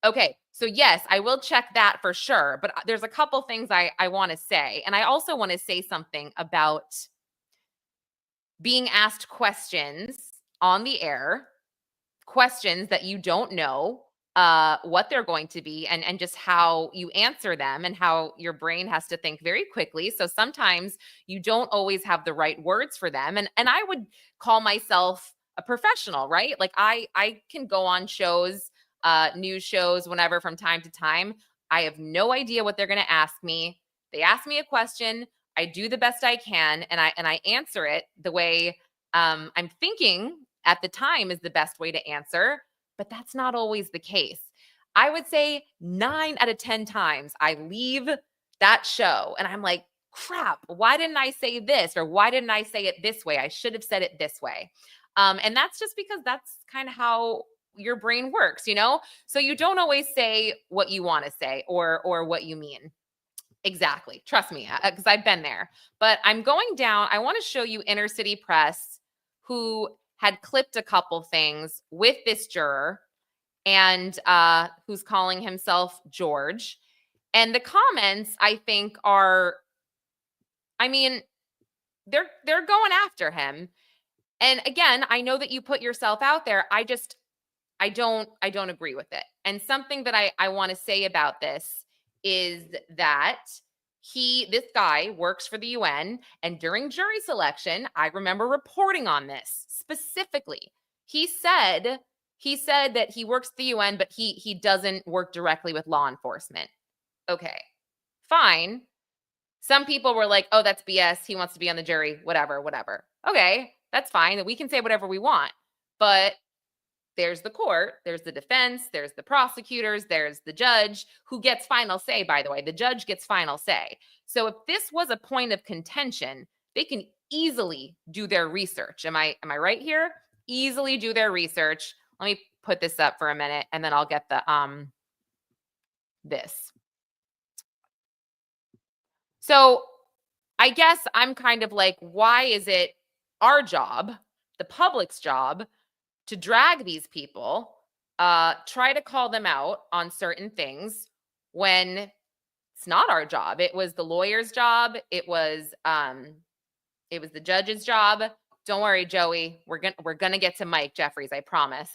Okay. So yes, I will check that for sure. But there's a couple things I want to say. And I also want to say something about being asked questions on the air, questions that you don't know, what they're going to be, and just how you answer them, and how your brain has to think very quickly. So sometimes you don't always have the right words for them. And I would call myself a professional, right? Like I can go on shows, news shows, whenever, from time to time. I have no idea what they're going to ask me. They ask me a question, I do the best I can, and I answer it the way I'm thinking at the time is the best way to answer. But that's not always the case. I would say 9 out of 10 times I leave that show and I'm like, crap, why didn't I say this? Or why didn't I say it this way? I should have said it this way. And that's just because that's kind of how your brain works, you know? So you don't always say what you want to say, or what you mean. Exactly. Trust me, because I've been there. But I'm going down. I want to show you Inner City Press, who had clipped a couple things with this juror, and who's calling himself George. And the comments, I think, are, I mean, they're going after him. And again, I know that you put yourself out there. I don't agree with it. And something that I want to say about this is that this guy works for the UN, and during jury selection, I remember reporting on this specifically. He said that he works at the UN, but he doesn't work directly with law enforcement. Okay, fine. Some people were like, "Oh, that's BS. He wants to be on the jury, whatever." Okay, that's fine. We can say whatever we want. But there's the court, there's the defense, there's the prosecutors, there's the judge, who gets final say, by the way. The judge gets final say. So if this was a point of contention, they can easily do their research. Am I right here? Easily do their research. Let me put this up for a minute, and then I'll get the this. So I guess I'm kind of like, why is it our job, the public's job, to drag these people, try to call them out on certain things, when it's not our job? It was the lawyer's job. It was the judge's job. Don't worry, Joey. We're gonna get to Mike Jeffries. I promise.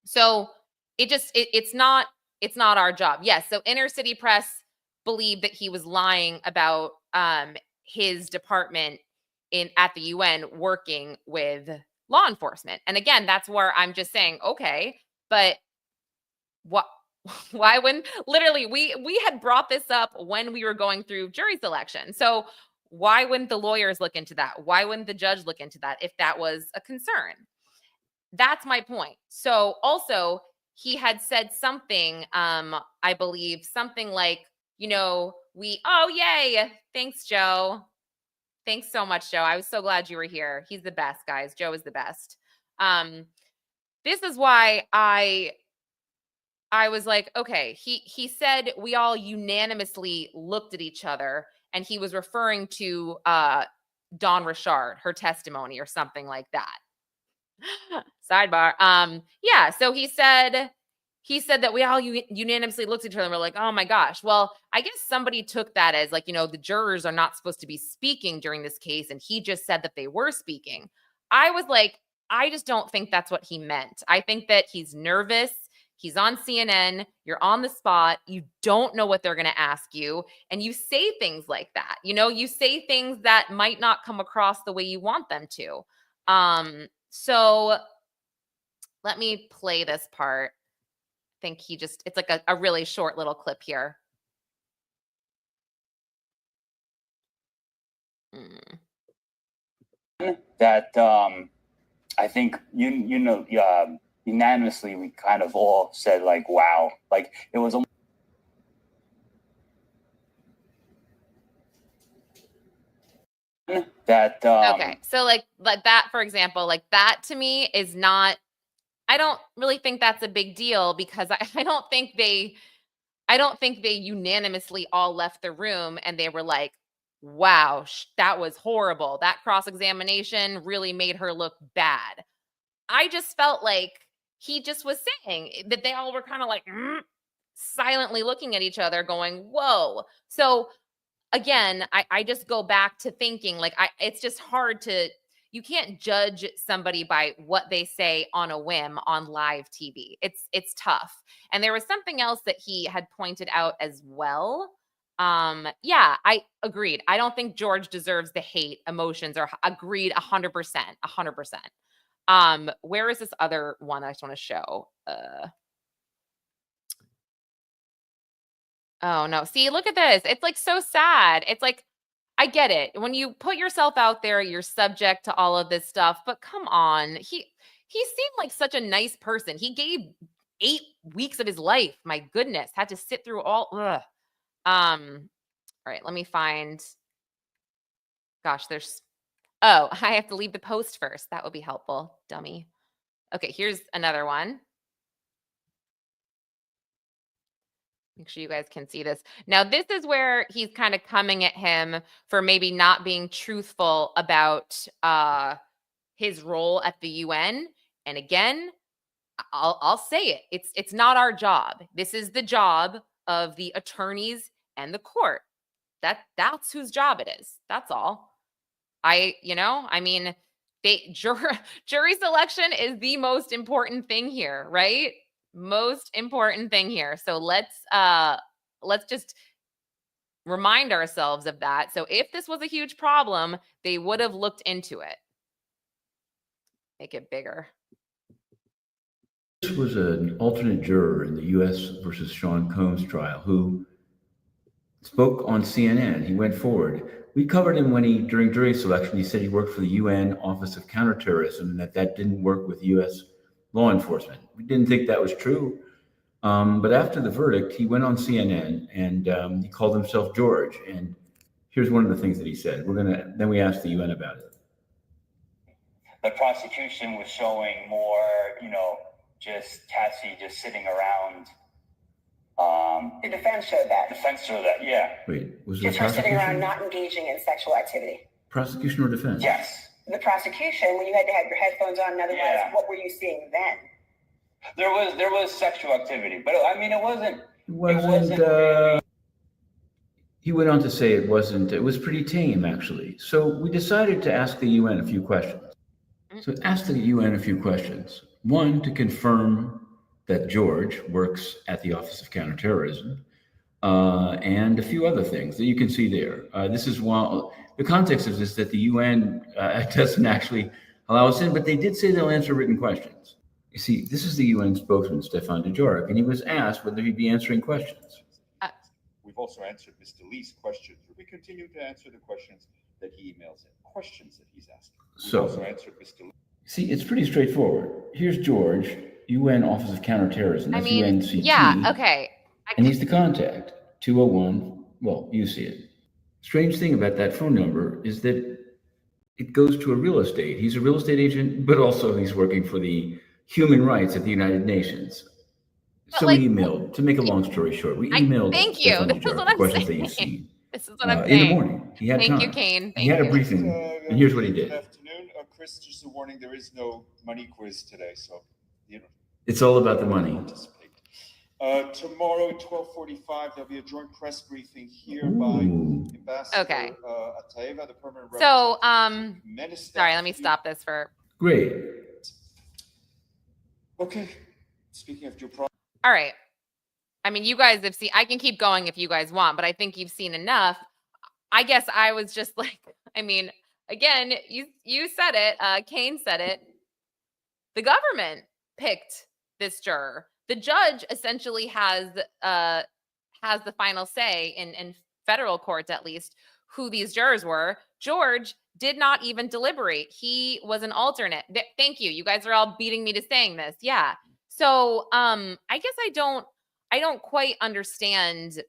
So it's not our job. Yes. So Inner City Press believed that he was lying about his department at the UN working with law enforcement. And again, that's where I'm just saying, okay, but what? Why when literally we had brought this up when we were going through jury selection. So why wouldn't the lawyers look into that? Why wouldn't the judge look into that if that was a concern? That's my point. So also, he had said something, I believe something like, oh, yay. Thanks, Joe. Thanks so much, Joe. I was so glad you were here. He's the best, guys. Joe is the best. This is why I was like, okay, he said we all unanimously looked at each other, and he was referring to Dawn Richard, her testimony, or something like that. Sidebar. Yeah, so he said that we all unanimously looked at each other and were like, oh my gosh. Well, I guess somebody took that as like, the jurors are not supposed to be speaking during this case, and he just said that they were speaking. I was like, I just don't think that's what he meant. I think that he's nervous. He's on CNN. You're on the spot. You don't know what they're going to ask you. And you say things like that. You say things that might not come across the way you want them to. So let me play this part. I think it's like a really short little clip here. That I think unanimously we kind of all said like, wow, like it was that okay, so like that, for example, like that to me is not, I don't really think that's a big deal, because I don't think they unanimously all left the room and they were like, wow, that was horrible. That cross-examination really made her look bad. I just felt like he just was saying that they all were kind of like silently looking at each other going, whoa. So again, I just go back to thinking like, it's just hard to, you can't judge somebody by what they say on a whim on live TV. It's tough. And there was something else that he had pointed out as well. Yeah, I agreed. I don't think George deserves the hate emotions, or agreed 100%. Where is this other one I just want to show? Oh no. See, look at this. It's like so sad. It's like, I get it. When you put yourself out there, you're subject to all of this stuff, but come on. He seemed like such a nice person. He gave 8 weeks of his life. My goodness, had to sit through all all right, let me find. Gosh, oh, I have to leave the post first. That would be helpful, dummy. Okay, here's another one. Make sure you guys can see this. Now, this is where he's kind of coming at him for maybe not being truthful about his role at the UN. And again, I'll say it. It's not our job. This is the job of the attorneys and the court. That's whose job it is. That's all. I mean, jury selection is the most important thing here, right? Most important thing here. So let's just remind ourselves of that. So if this was a huge problem, they would have looked into it. Make it bigger. This was an alternate juror in the U.S. versus Sean Combs trial who spoke on CNN. He went forward. We covered him when during jury selection, he said he worked for the UN Office of Counterterrorism and that didn't work with U.S. law enforcement. We didn't think that was true. But after the verdict, he went on CNN and he called himself George. And here's one of the things that he said. Then we asked the UN about it. The prosecution was showing more, just Cassie just sitting around. The defense showed that. Defense showed that, yeah. Wait, was it just her sitting around not engaging in sexual activity? Prosecution or defense? Yes. The prosecution, when you had to have your headphones on, and otherwise, what were you seeing then? There was sexual activity, but I mean, it wasn't. Really... He went on to say it was pretty tame, actually. So we decided to ask the UN a few questions. So ask the UN a few questions. One, to confirm that George works at the Office of Counterterrorism, and a few other things that you can see there. The context of this that the UN doesn't actually allow us in, but they did say they'll answer written questions. You see, this is the UN spokesman, Stefan Dujarric, and he was asked whether he'd be answering questions. We've also answered Mr. Lee's questions. We continue to answer the questions that he emails in, questions that he's asking. We've also answered Mr. Lee. See, it's pretty straightforward. Here's George, UN Office of Counterterrorism. That's UNCT. Yeah, okay. And he's the contact, 201. Well, you see it. Strange thing about that phone number is that it goes to a real estate. He's a real estate agent, but also he's working for the human rights at the United Nations. So we emailed, to make a long story short, we emailed thank you. This is what I'm questions saying. that you've seen. This is what I'm saying. In the morning. He had Thank time. you, Kane. He had a briefing, and here's what he did. Good afternoon. Chris, just a warning, there is no money quiz today, so it's all about the money. Tomorrow at 12:45, there'll be a joint press briefing here by Ambassador Atayeva, the permanent representative. Sorry, let me stop this for. Great. Okay. Speaking of due process. All right. I mean, you guys have seen, I can keep going if you guys want, but I think you've seen enough. I guess I was just like, I mean, again, you said it, Kane said it. The government picked this juror. The judge essentially has the final say in federal courts, at least, who these jurors were. George did not even deliberate. He was an alternate. Thank you. You guys are all beating me to saying this. Yeah. So I guess I don't quite understand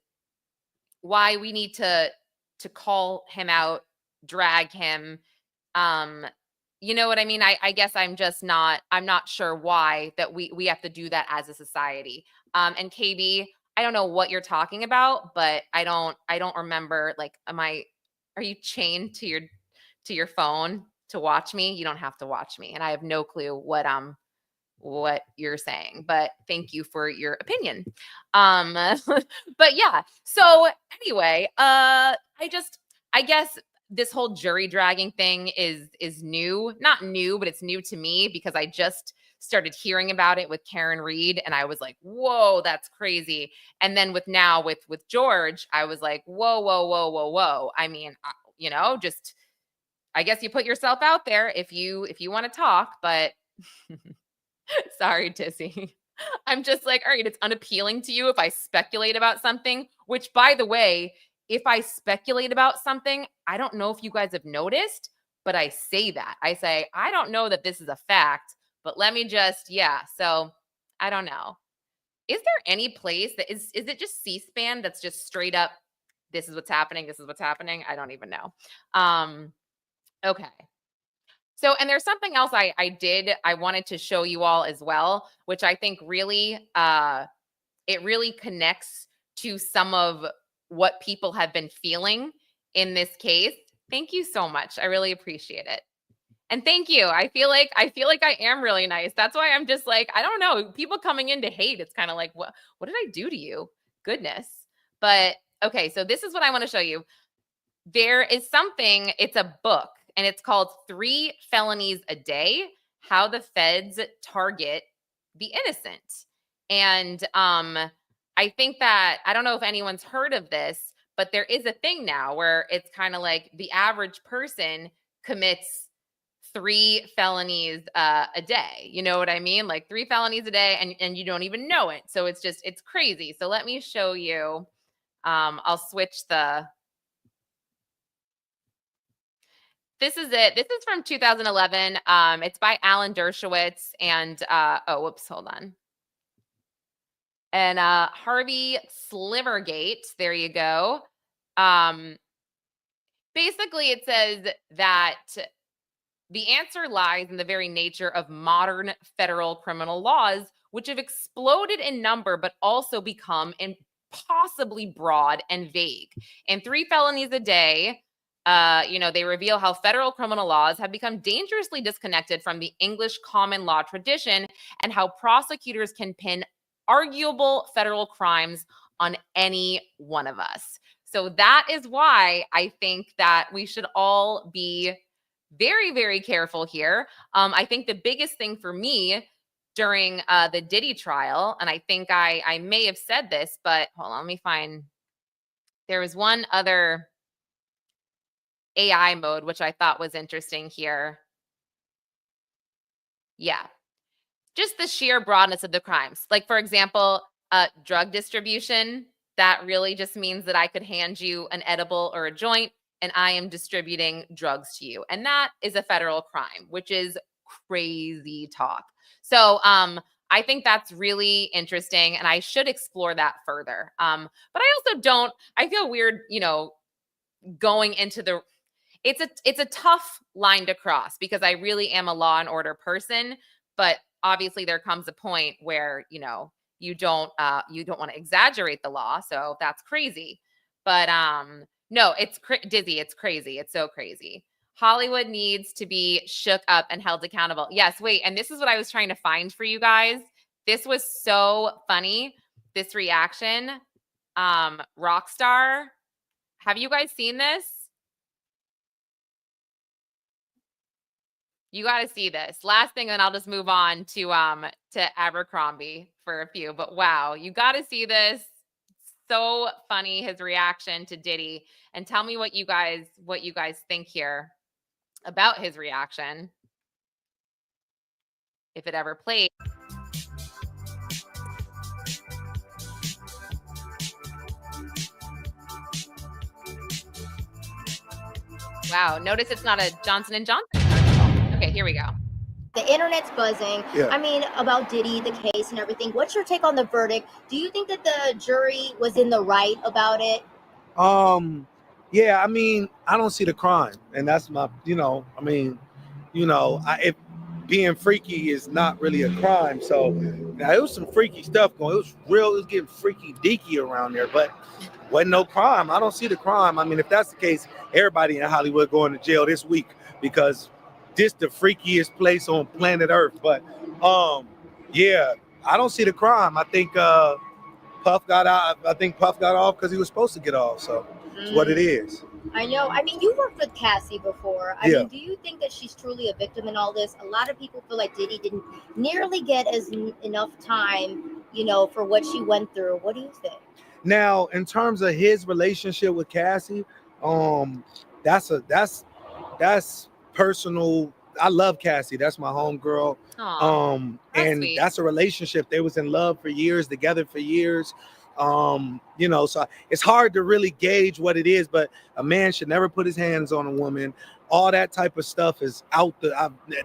why we need to call him out, drag him. You know what I mean? I guess I'm not sure why that we have to do that as a society. And KB, I don't know what you're talking about, but I don't remember, like, are you chained to your phone to watch me? You don't have to watch me. And I have no clue what you're saying, but thank you for your opinion. But yeah, so anyway, I guess this whole jury dragging thing is new. Not new, but it's new to me because I just started hearing about it with Karen Reed, and I was like, whoa, that's crazy. And then with George, I was like, whoa. I mean, just I guess you put yourself out there if you want to talk, but sorry, Tissy. I'm just like, all right, it's unappealing to you if I speculate about something, which, by the way, if I speculate about something, I don't know if you guys have noticed, but I say that. I say, I don't know that this is a fact, but let me just, so I don't know. Is there any place that is it just C-SPAN that's just straight up, this is what's happening, this is what's happening? I don't even know. Okay. So, and there's something else I wanted to show you all as well, which I think really, it really connects to some of what people have been feeling in this case. Thank you so much. I really appreciate it. And thank you. I feel like I am really nice. That's why I'm just like, I don't know, people coming in to hate. It's kind of like, what did I do to you? Goodness. But okay, so this is what I want to show you. There is something, it's a book, and it's called 3 Felonies a Day, How the Feds Target the Innocent. And I think that, I don't know if anyone's heard of this, but there is a thing now where it's kind of like the average person commits 3 felonies a day. You know what I mean? Like 3 felonies a day, and you don't even know it. So it's crazy. So let me show you. I'll switch the... This is it. This is from 2011. It's by Alan Dershowitz and, hold on. And Harvey Slivergate. There you go. Basically, it says that the answer lies in the very nature of modern federal criminal laws, which have exploded in number, but also become impossibly broad and vague. In 3 Felonies a Day, they reveal how federal criminal laws have become dangerously disconnected from the English common law tradition and how prosecutors can pin arguable federal crimes on any one of us. So that is why I think that we should all be very, very careful here. I think the biggest thing for me during the Diddy trial, and I think I may have said this, but hold on, let me find. There was one other AI mode, which I thought was interesting here. Yeah. Just the sheer broadness of the crimes. Like, for example, drug distribution, that really just means that I could hand you an edible or a joint and I am distributing drugs to you. And that is a federal crime, which is crazy talk. So I think that's really interesting and I should explore that further. But I also I feel weird, going into it's a tough line to cross because I really am a law and order person, but obviously there comes a point where, you don't want to exaggerate the law. So that's crazy. But no, it's Dizzy. It's crazy. It's so crazy. Hollywood needs to be shook up and held accountable. Yes. Wait. And this is what I was trying to find for you guys. This was so funny. This reaction, Rockstar. Have you guys seen this? You got to see this. Last thing, and I'll just move on to Abercrombie for a few. But wow, you got to see this. So funny, his reaction to Diddy. And tell me what you guys think here about his reaction, if it ever played. Wow, notice it's not a Johnson & Johnson commercial. Okay, here we go. The internet's buzzing. Yeah. I mean, about Diddy, the case and everything. What's your take on the verdict? Do you think that the jury was in the right about it? Yeah, I mean, I don't see the crime. And that's my, if being freaky is not really a crime. So now it was some freaky stuff going. It was getting freaky deaky around there, but wasn't no crime. I don't see the crime. I mean, if that's the case, everybody in Hollywood going to jail this week because this the freakiest place on planet Earth. But yeah, I don't see the crime. I think Puff got out. I think Puff got off because he was supposed to get off. So it's what it is. I know. I mean, you worked with Cassie before. I Yeah. mean, do you think that she's truly a victim in all this? A lot of people feel like Diddy didn't nearly get enough time, for what she went through. What do you think? Now, in terms of his relationship with Cassie, that's personal. I love Cassie. That's my homegirl. Aw, that's And sweet. that's a relationship. They was in love for years, together for years. So it's hard to really gauge what it is, but a man should never put his hands on a woman. All that type of stuff is out.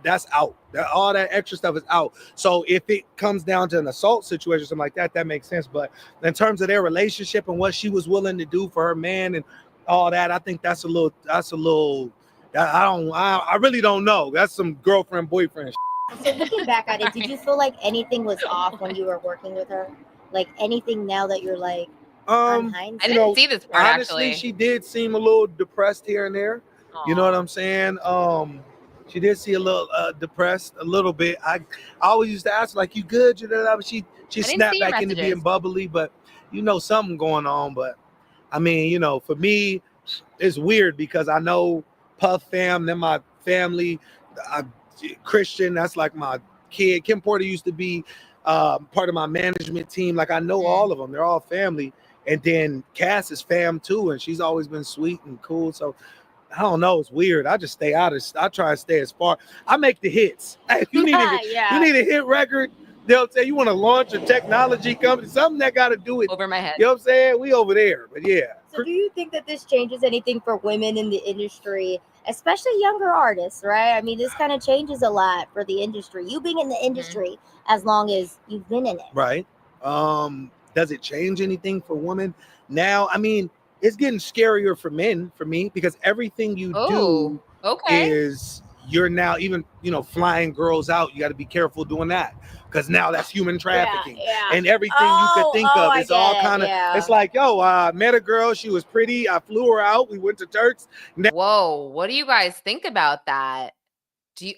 That's out. All that extra stuff is out. So if it comes down to an assault situation, something like that, that makes sense. But in terms of their relationship and what she was willing to do for her man and all that, I think that's a little. I really don't know. That's some girlfriend boyfriend. So looking back at it, did you feel like anything was off when you were working with her? Like anything now that you're like on I hindsight? didn't see this part Honestly, actually. she did seem a little depressed here and there. You know what I'm saying? She did see a little depressed, a little bit. I always used to ask her, like, "You good?" But she didn't snapped see your back into being messages. bubbly. But something going on. But I mean, for me, it's weird because I know Puff fam, they're my family. Christian, that's like my kid. Kim Porter used to be part of my management team. Like I know all of them. They're all family. And then Cass is fam too, and she's always been sweet and cool. So I don't know. It's weird. I just stay out of. I try to stay as far. I make the hits. Hey, if you need you need a hit record, they'll say you want to launch a technology company, something that got to do with. Over my head. You know what I'm saying? We over there, but yeah. So do you think that this changes anything for women in the industry, especially younger artists, right? I mean, this kind of changes a lot for the industry. You being in the industry as long as you've been in it. Right. Does it change anything for women? Now, I mean, it's getting scarier for men, for me, because everything you do is you're now even, flying girls out. You got to be careful doing that because now that's human trafficking and everything you could think of. It's all kind of, it's like, yo, I met a girl. She was pretty. I flew her out. We went to Turks. Whoa. What do you guys think about that?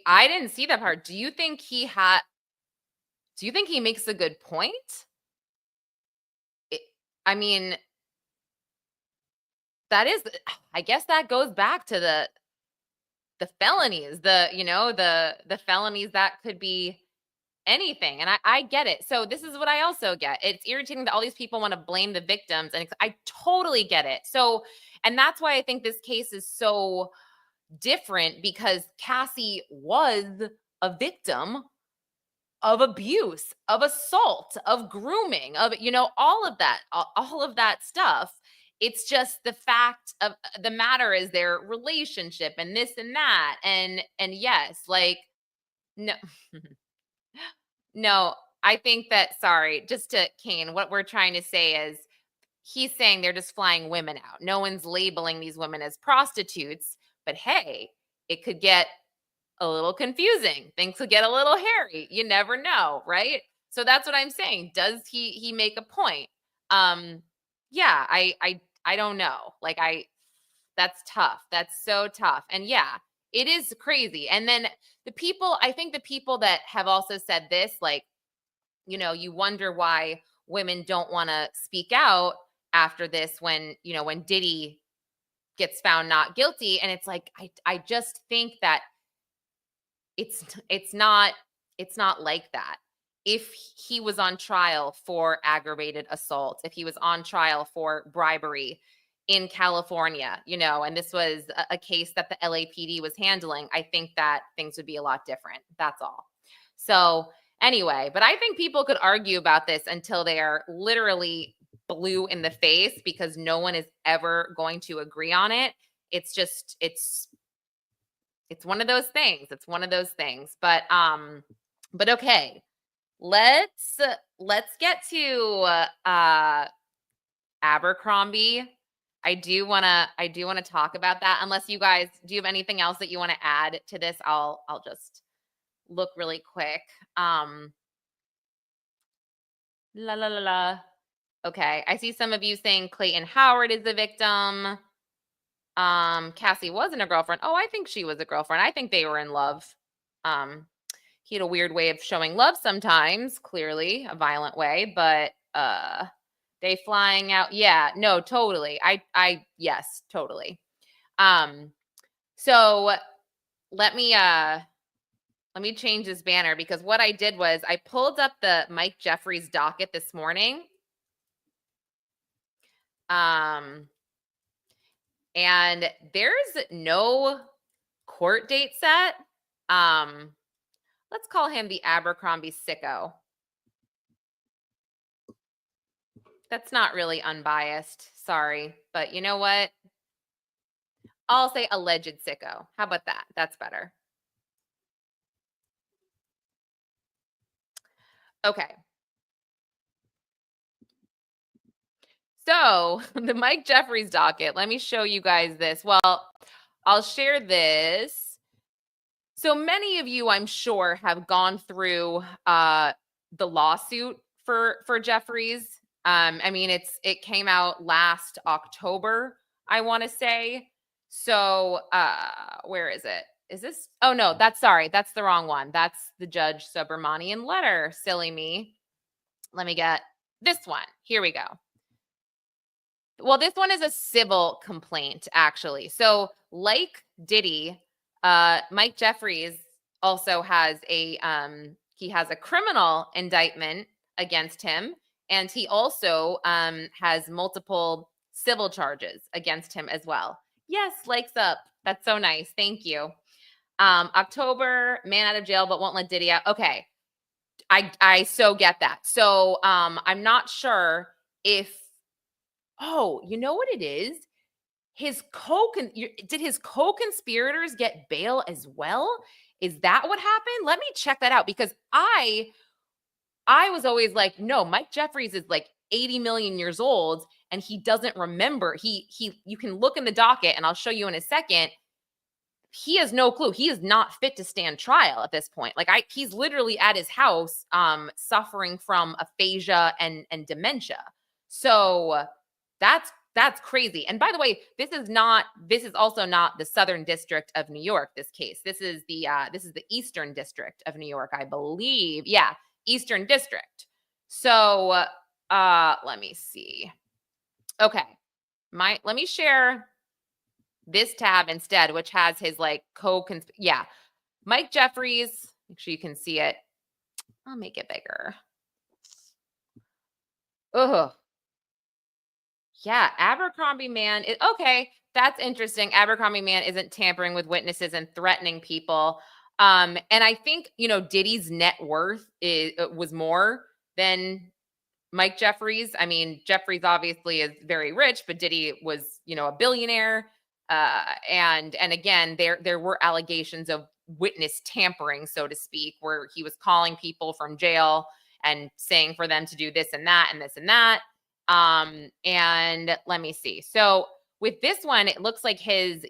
I didn't see that part. Do you think he makes a good point? I mean, I guess that goes back to the felonies, the felonies that could be anything. And I get it. So this is what I also get. It's irritating that all these people want to blame the victims. And I totally get it. So, and that's why I think this case is so different because Cassie was a victim of abuse, of assault, of grooming, of, all of that stuff. It's just the fact of the matter is their relationship and this and that. And yes, like, no, no, I think that, sorry, just to Kane, what we're trying to say is he's saying they're just flying women out. No one's labeling these women as prostitutes, but hey, it could get a little confusing. Things could get a little hairy. You never know, right? So that's what I'm saying. Does he make a point? Yeah, I don't know. Like that's tough. That's so tough. And yeah, it is crazy. And then I think the people that have also said this, like, you wonder why women don't want to speak out after this when Diddy gets found not guilty. And it's like, I just think that it's not like that. If he was on trial for aggravated assault, if he was on trial for bribery in California, and this was a case that the LAPD was handling, I think that things would be a lot different. That's all. So anyway, but I think people could argue about this until they are literally blue in the face because no one is ever going to agree on it. It's just, it's one of those things. It's one of those things. But okay. Let's get to Abercrombie. I do want to talk about that. Unless you guys, do you have anything else that you want to add to this? I'll just look really quick. Okay. I see some of you saying Clayton Howard is a victim. Cassie wasn't a girlfriend. Oh, I think she was a girlfriend. I think they were in love. He had a weird way of showing love sometimes, clearly a violent way, but they flying out. Yeah, no, totally. Yes, totally. So let me change this banner, because what I did was I pulled up the Mike Jeffries docket this morning. And there's no court date set. Let's call him the Abercrombie sicko. That's not really unbiased. Sorry. But you know what? I'll say alleged sicko. How about that? That's better. Okay. So the Mike Jeffries docket, let me show you guys this. Well, I'll share this. So many of you, I'm sure, have gone through the lawsuit for Jeffries. I mean, it came out last October, I want to say. So where is it? Is this? Oh, no, that's the wrong one. That's the Judge Subramanian letter. Silly me. Let me get this one. Here we go. Well, this one is a civil complaint, actually. So like Diddy, Mike Jeffries also has a criminal indictment against him, and he also has multiple civil charges against him as well. Yes, likes up. That's so nice. Thank you. October, man out of jail but won't let Diddy out. Okay, I so get that. So I'm not sure if. Oh, you know what it is? Did his co-conspirators get bail as well? Is that what happened? Let me check that out, because I was always like, no, Mike Jeffries is like 80 million years old and he doesn't remember. You can look in the docket, and I'll show you in a second. He has no clue. He is not fit to stand trial at this point. Like he's literally at his house suffering from aphasia and dementia. So that's crazy. And by the way, this is also not the Southern District of New York, this case. This is the Eastern District of New York, I believe. Yeah, Eastern District. So let me see. Okay. Let me share this tab instead, which has his like yeah. Mike Jeffries, make sure you can see it. I'll make it bigger. Ugh. Yeah, Abercrombie man. Okay, that's interesting. Abercrombie man isn't tampering with witnesses and threatening people. And I think, Diddy's net worth was more than Mike Jeffries. I mean, Jeffries obviously is very rich, but Diddy was, a billionaire. And again, there were allegations of witness tampering, so to speak, where he was calling people from jail and saying for them to do this and that and this and that. And let me see. So with this one, it looks like his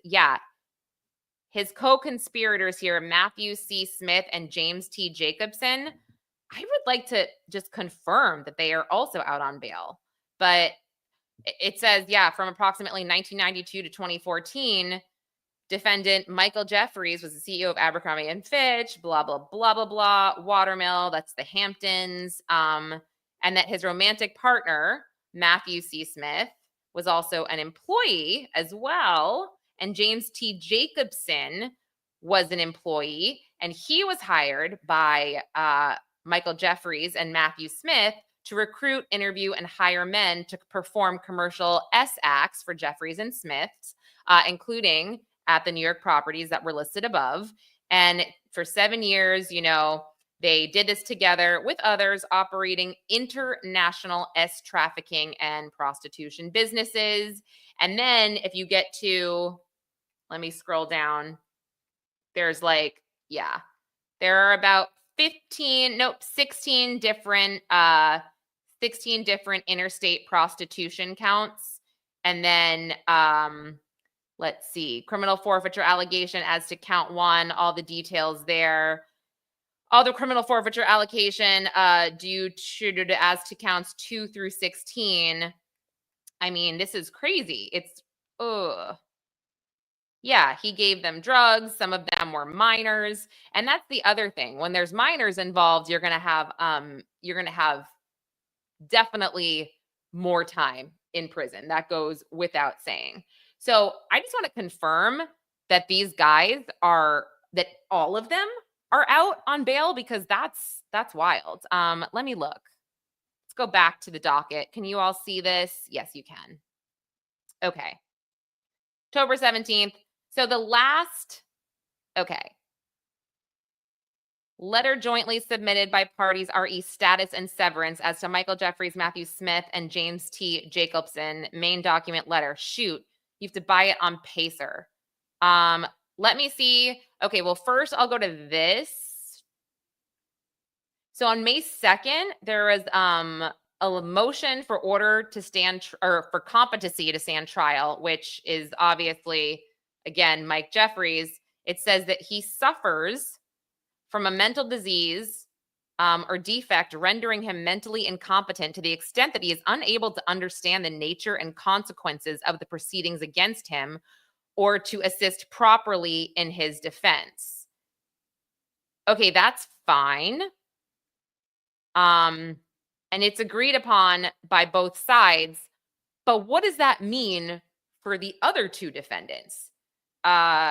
co-conspirators here, Matthew C. Smith and James T. Jacobson, I would like to just confirm that they are also out on bail. But it says, from approximately 1992 to 2014, defendant Michael Jeffries was the CEO of Abercrombie and Fitch, blah, blah, blah, blah, blah, Watermill, that's the Hamptons, and that his romantic partner, Matthew C. Smith, was also an employee as well. And James T. Jacobson was an employee, and he was hired by Michael Jeffries and Matthew Smith to recruit, interview, and hire men to perform commercial S-acts for Jeffries and Smiths, including at the New York properties that were listed above. And for 7 years, they did this together with others operating international trafficking and prostitution businesses. And then if you get to, let me scroll down, there's there are about 16 different interstate prostitution counts. And then let's see, criminal forfeiture allegation as to count 1, all the details there. All the criminal forfeiture allocation due to as to counts 2 through 16. I mean, this is crazy. It's yeah, he gave them drugs. Some of them were minors, and that's the other thing. When there's minors involved, you're gonna have definitely more time in prison. That goes without saying. So I just want to confirm that these guys that all of them are out on bail, because that's wild. Let me look. Let's go back to the docket. Can you all see this? Yes, you can. Okay. October 17th. So the last, okay. Letter jointly submitted by parties RE status and severance as to Michael Jeffries, Matthew Smith, and James T. Jacobson. Main document letter. Shoot, you have to buy it on Pacer. Let me see. Okay, well, first I'll go to this. So on May 2nd, there was a motion for order to stand or for competency to stand trial, which is obviously, again, Mike Jeffries. It says that he suffers from a mental disease or defect rendering him mentally incompetent to the extent that he is unable to understand the nature and consequences of the proceedings against him or to assist properly in his defense. Okay, that's fine. And it's agreed upon by both sides. But what does that mean for the other two defendants? That's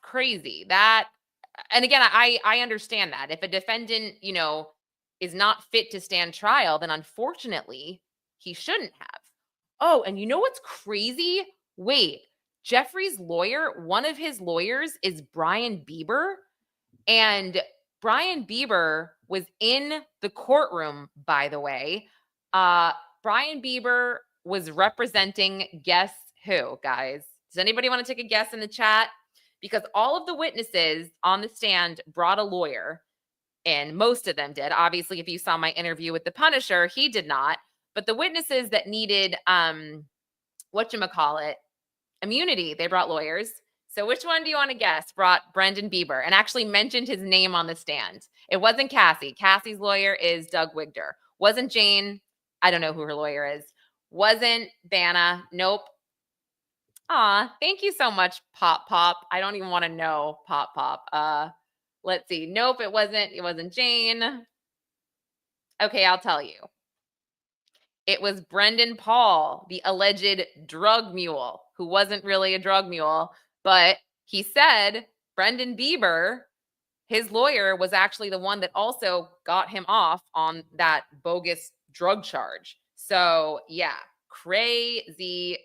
crazy. And again, I understand that. If a defendant, is not fit to stand trial, then unfortunately, he shouldn't have. Oh, and you know what's crazy? Wait, Jeffrey's lawyer, one of his lawyers is Brian Bieber. And Brian Bieber was in the courtroom, by the way. Brian Bieber was representing, guess who, guys? Does anybody want to take a guess in the chat? Because all of the witnesses on the stand brought a lawyer, and most of them did. Obviously, if you saw my interview with the Punisher, he did not. But the witnesses that needed, immunity, they brought lawyers. So which one do you want to guess brought Brendan Bieber and actually mentioned his name on the stand? It wasn't Cassie. Cassie's lawyer is Doug Wigder. Wasn't Jane. I don't know who her lawyer is. Wasn't Vanna. Nope. Aw, thank you so much, Pop Pop. I don't even want to know, Pop Pop. Let's see. Nope, it wasn't Jane. Okay, I'll tell you. It was Brendan Paul, the alleged drug mule, who wasn't really a drug mule, but he said Brendan Bieber, his lawyer, was actually the one that also got him off on that bogus drug charge. So yeah, crazy.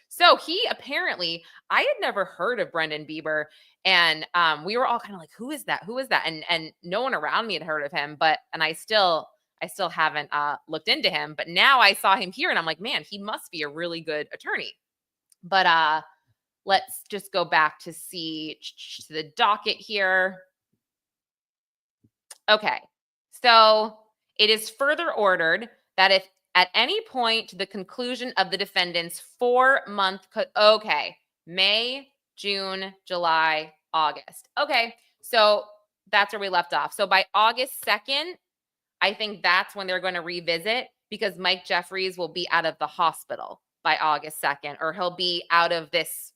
So he apparently, I had never heard of Brendan Bieber, and we were all kind of like, who is that? And no one around me had heard of him, and I still haven't looked into him. But now I saw him here, and I'm like, man, he must be a really good attorney. But let's just go back to see the docket here. Okay, so it is further ordered that if at any point to the conclusion of the defendant's 4-month, May, June, July, August. Okay, so that's where we left off. So by August 2nd, I think that's when they're going to revisit, because Mike Jeffries will be out of the hospital by August 2nd, or he'll be out of this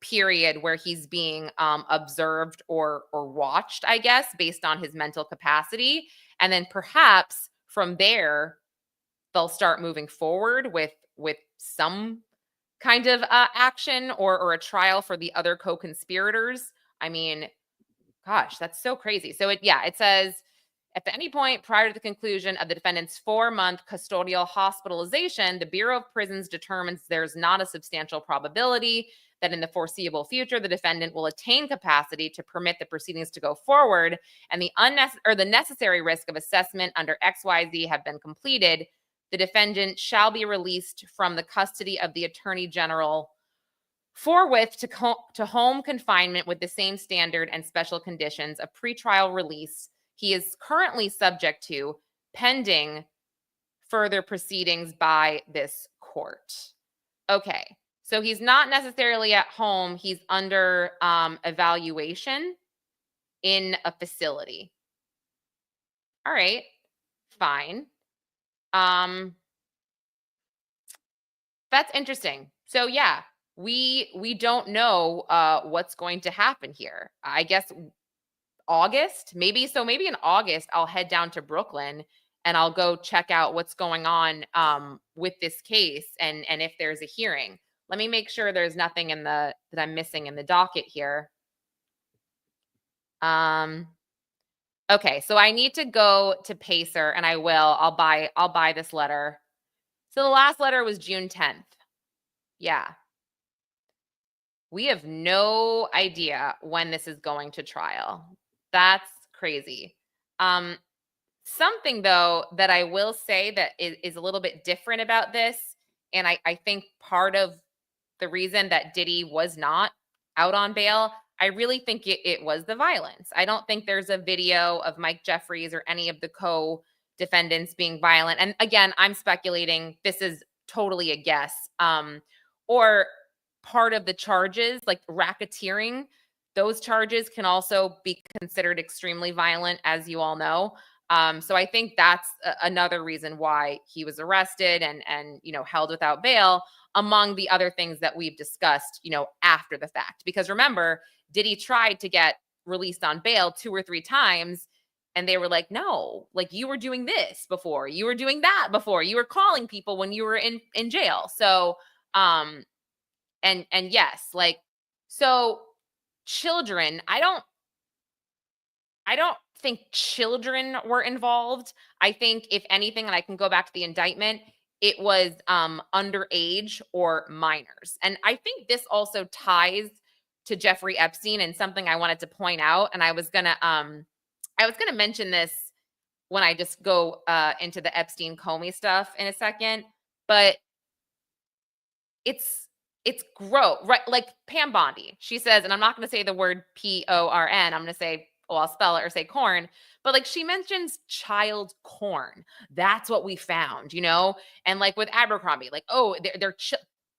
period where he's being observed or watched, I guess, based on his mental capacity. And then perhaps from there, they'll start moving forward with some kind of action or a trial for the other co-conspirators. I mean, gosh, that's so crazy. So it says, at any point prior to the conclusion of the defendant's 4-month custodial hospitalization, the Bureau of Prisons determines there's not a substantial probability that in the foreseeable future, the defendant will attain capacity to permit the proceedings to go forward, and the necessary risk of assessment under XYZ have been completed, the defendant shall be released from the custody of the Attorney General forthwith to home confinement with the same standard and special conditions of pretrial release he is currently subject to, pending further proceedings by this court. Okay, so he's not necessarily at home. He's under evaluation in a facility. All right, fine. That's interesting. So yeah, we don't know what's going to happen here. I guess August, maybe in August, I'll head down to Brooklyn and I'll go check out what's going on with this case and if there's a hearing. Let me make sure there's nothing in the that I'm missing in the docket here. Okay, so I need to go to Pacer, and I will. I'll buy this letter. So the last letter was June 10th. Yeah. We have no idea when this is going to trial. That's crazy. Something, though, that I will say that is a little bit different about this, and I think part of the reason that Diddy was not out on bail, I really think it was the violence. I don't think there's a video of Mike Jeffries or any of the co-defendants being violent. And again, I'm speculating. This is totally a guess. Or part of the charges, like racketeering, those charges can also be considered extremely violent, as you all know. So I think that's another reason why he was arrested and held without bail, among the other things that we've discussed, after the fact. Because remember, Diddy tried to get released on bail 2 or 3 times, and they were like, no, like you were doing this before, you were doing that before, you were calling people when you were in jail. So, and yes, like, so children, I don't think children were involved. I think if anything, and I can go back to the indictment, it was underage or minors. And I think this also ties to Jeffrey Epstein, and something I wanted to point out. And I was gonna mention this when I just go into the Epstein Comey stuff in a second, but it's gross, right? Like Pam Bondi, she says, and I'm not going to say the word PORN. I'm going to say, I'll spell it or say corn, but like she mentions child corn. That's what we found, And like with Abercrombie, like, oh,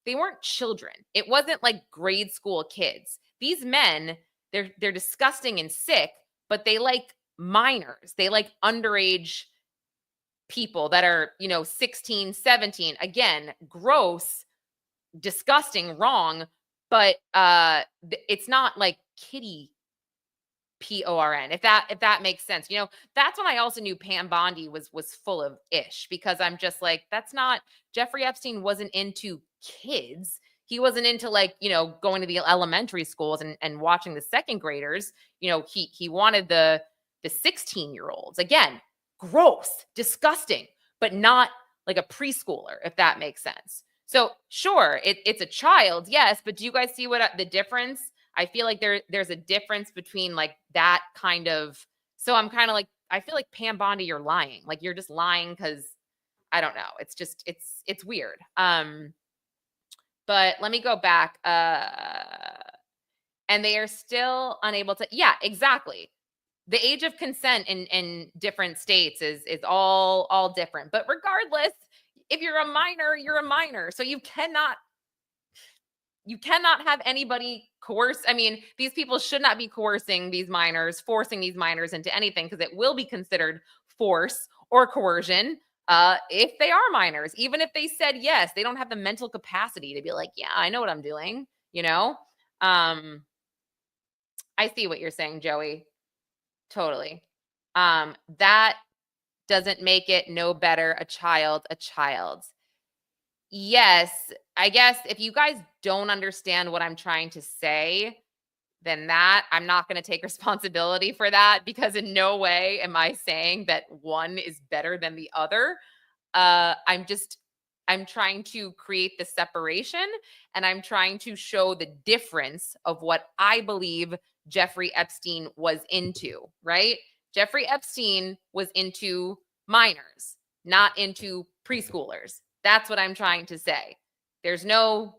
they weren't children. It wasn't like grade school kids. These men, they're disgusting and sick, but they like minors. They like underage people that are, 16, 17. Again, gross, disgusting, wrong, but it's not like kitty PORN, if that makes sense. That's when I also knew Pam Bondi was full of ish, because I'm just like, that's not, Jeffrey Epstein wasn't into kids. He wasn't into like, going to the elementary schools and watching the second graders. He wanted the 16-year-olds. Again, gross, disgusting, but not like a preschooler, if that makes sense. So sure, it's a child, yes, but do you guys see what the difference? I feel like there's a difference between like that kind of. So I'm kind of like, I feel like Pam Bondi, you're lying. Like you're just lying because I don't know. It's just it's weird. But let me go back. And they are still unable to. Yeah, exactly. The age of consent in different states is all different. But regardless, if you're a minor, you're a minor. So you cannot have anybody coerce. I mean, these people should not be coercing these minors, forcing these minors into anything, because it will be considered force or coercion if they are minors. Even if they said yes, they don't have the mental capacity to be like, yeah, I know what I'm doing. I see what you're saying, Joey. Totally. That doesn't make it no better. A child. Yes, I guess if you guys don't understand what I'm trying to say, then that I'm not going to take responsibility for that, because in no way am I saying that one is better than the other. I'm trying to create the separation, and I'm trying to show the difference of what I believe Jeffrey Epstein was into, right? Jeffrey Epstein was into minors, not into preschoolers. That's what I'm trying to say. There's no,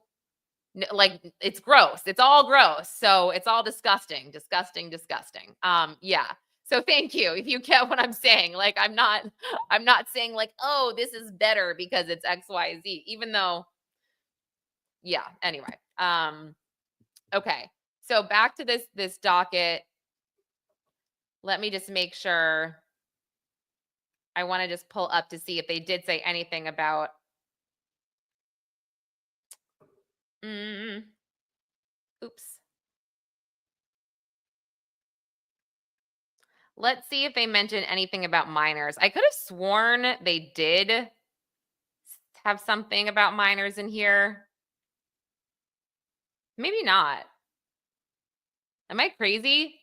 like, it's gross. It's all gross. So it's all disgusting. Yeah. So thank you. If you get what I'm saying, like, I'm not saying like, oh, this is better because it's X, Y, Z, even though, yeah, anyway. Okay. So back to this docket. Let me just make sure. I want to just pull up to see if they did say anything about. Oops. Let's see if they mentioned anything about minors. I could have sworn they did have something about minors in here. Maybe not. Am I crazy?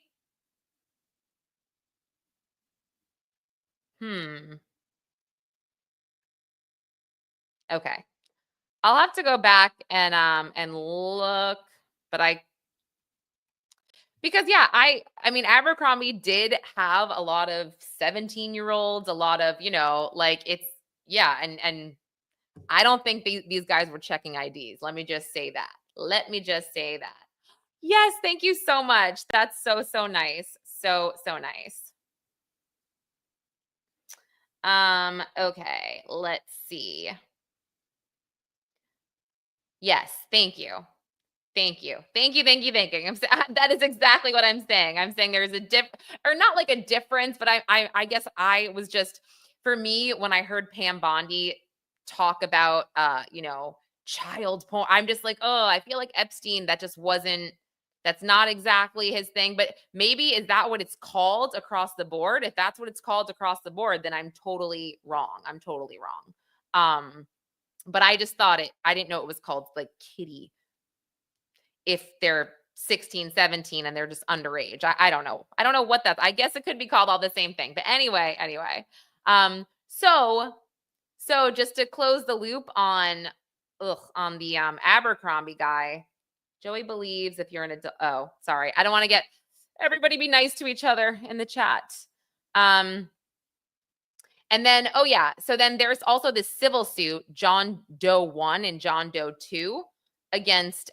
Okay. I'll have to go back and look, but because yeah, I mean Abercrombie did have a lot of 17-year-olds, a lot of, like it's yeah, and I don't think these guys were checking IDs. Let me just say that. Yes, thank you so much. That's so nice. So nice. Okay, let's see. Yes, thank you. That is exactly what I'm saying. I'm saying there's a or not like a difference, but I guess I was just, for me, when I heard Pam Bondi talk about, child porn, I'm just like, oh, I feel like Epstein, that's not exactly his thing, but maybe is that what it's called across the board? If that's what it's called across the board, then I'm totally wrong. But I just thought I didn't know it was called like kitty if they're 16, 17 and they're just underage. I don't know. I don't know what I guess it could be called all the same thing. But anyway. So just to close the loop on the Abercrombie guy, Joey believes if you're an adult. Oh, sorry. I don't want to get everybody be nice to each other in the chat. And then, oh yeah. So then there's also this civil suit, John Doe 1 and John Doe 2 against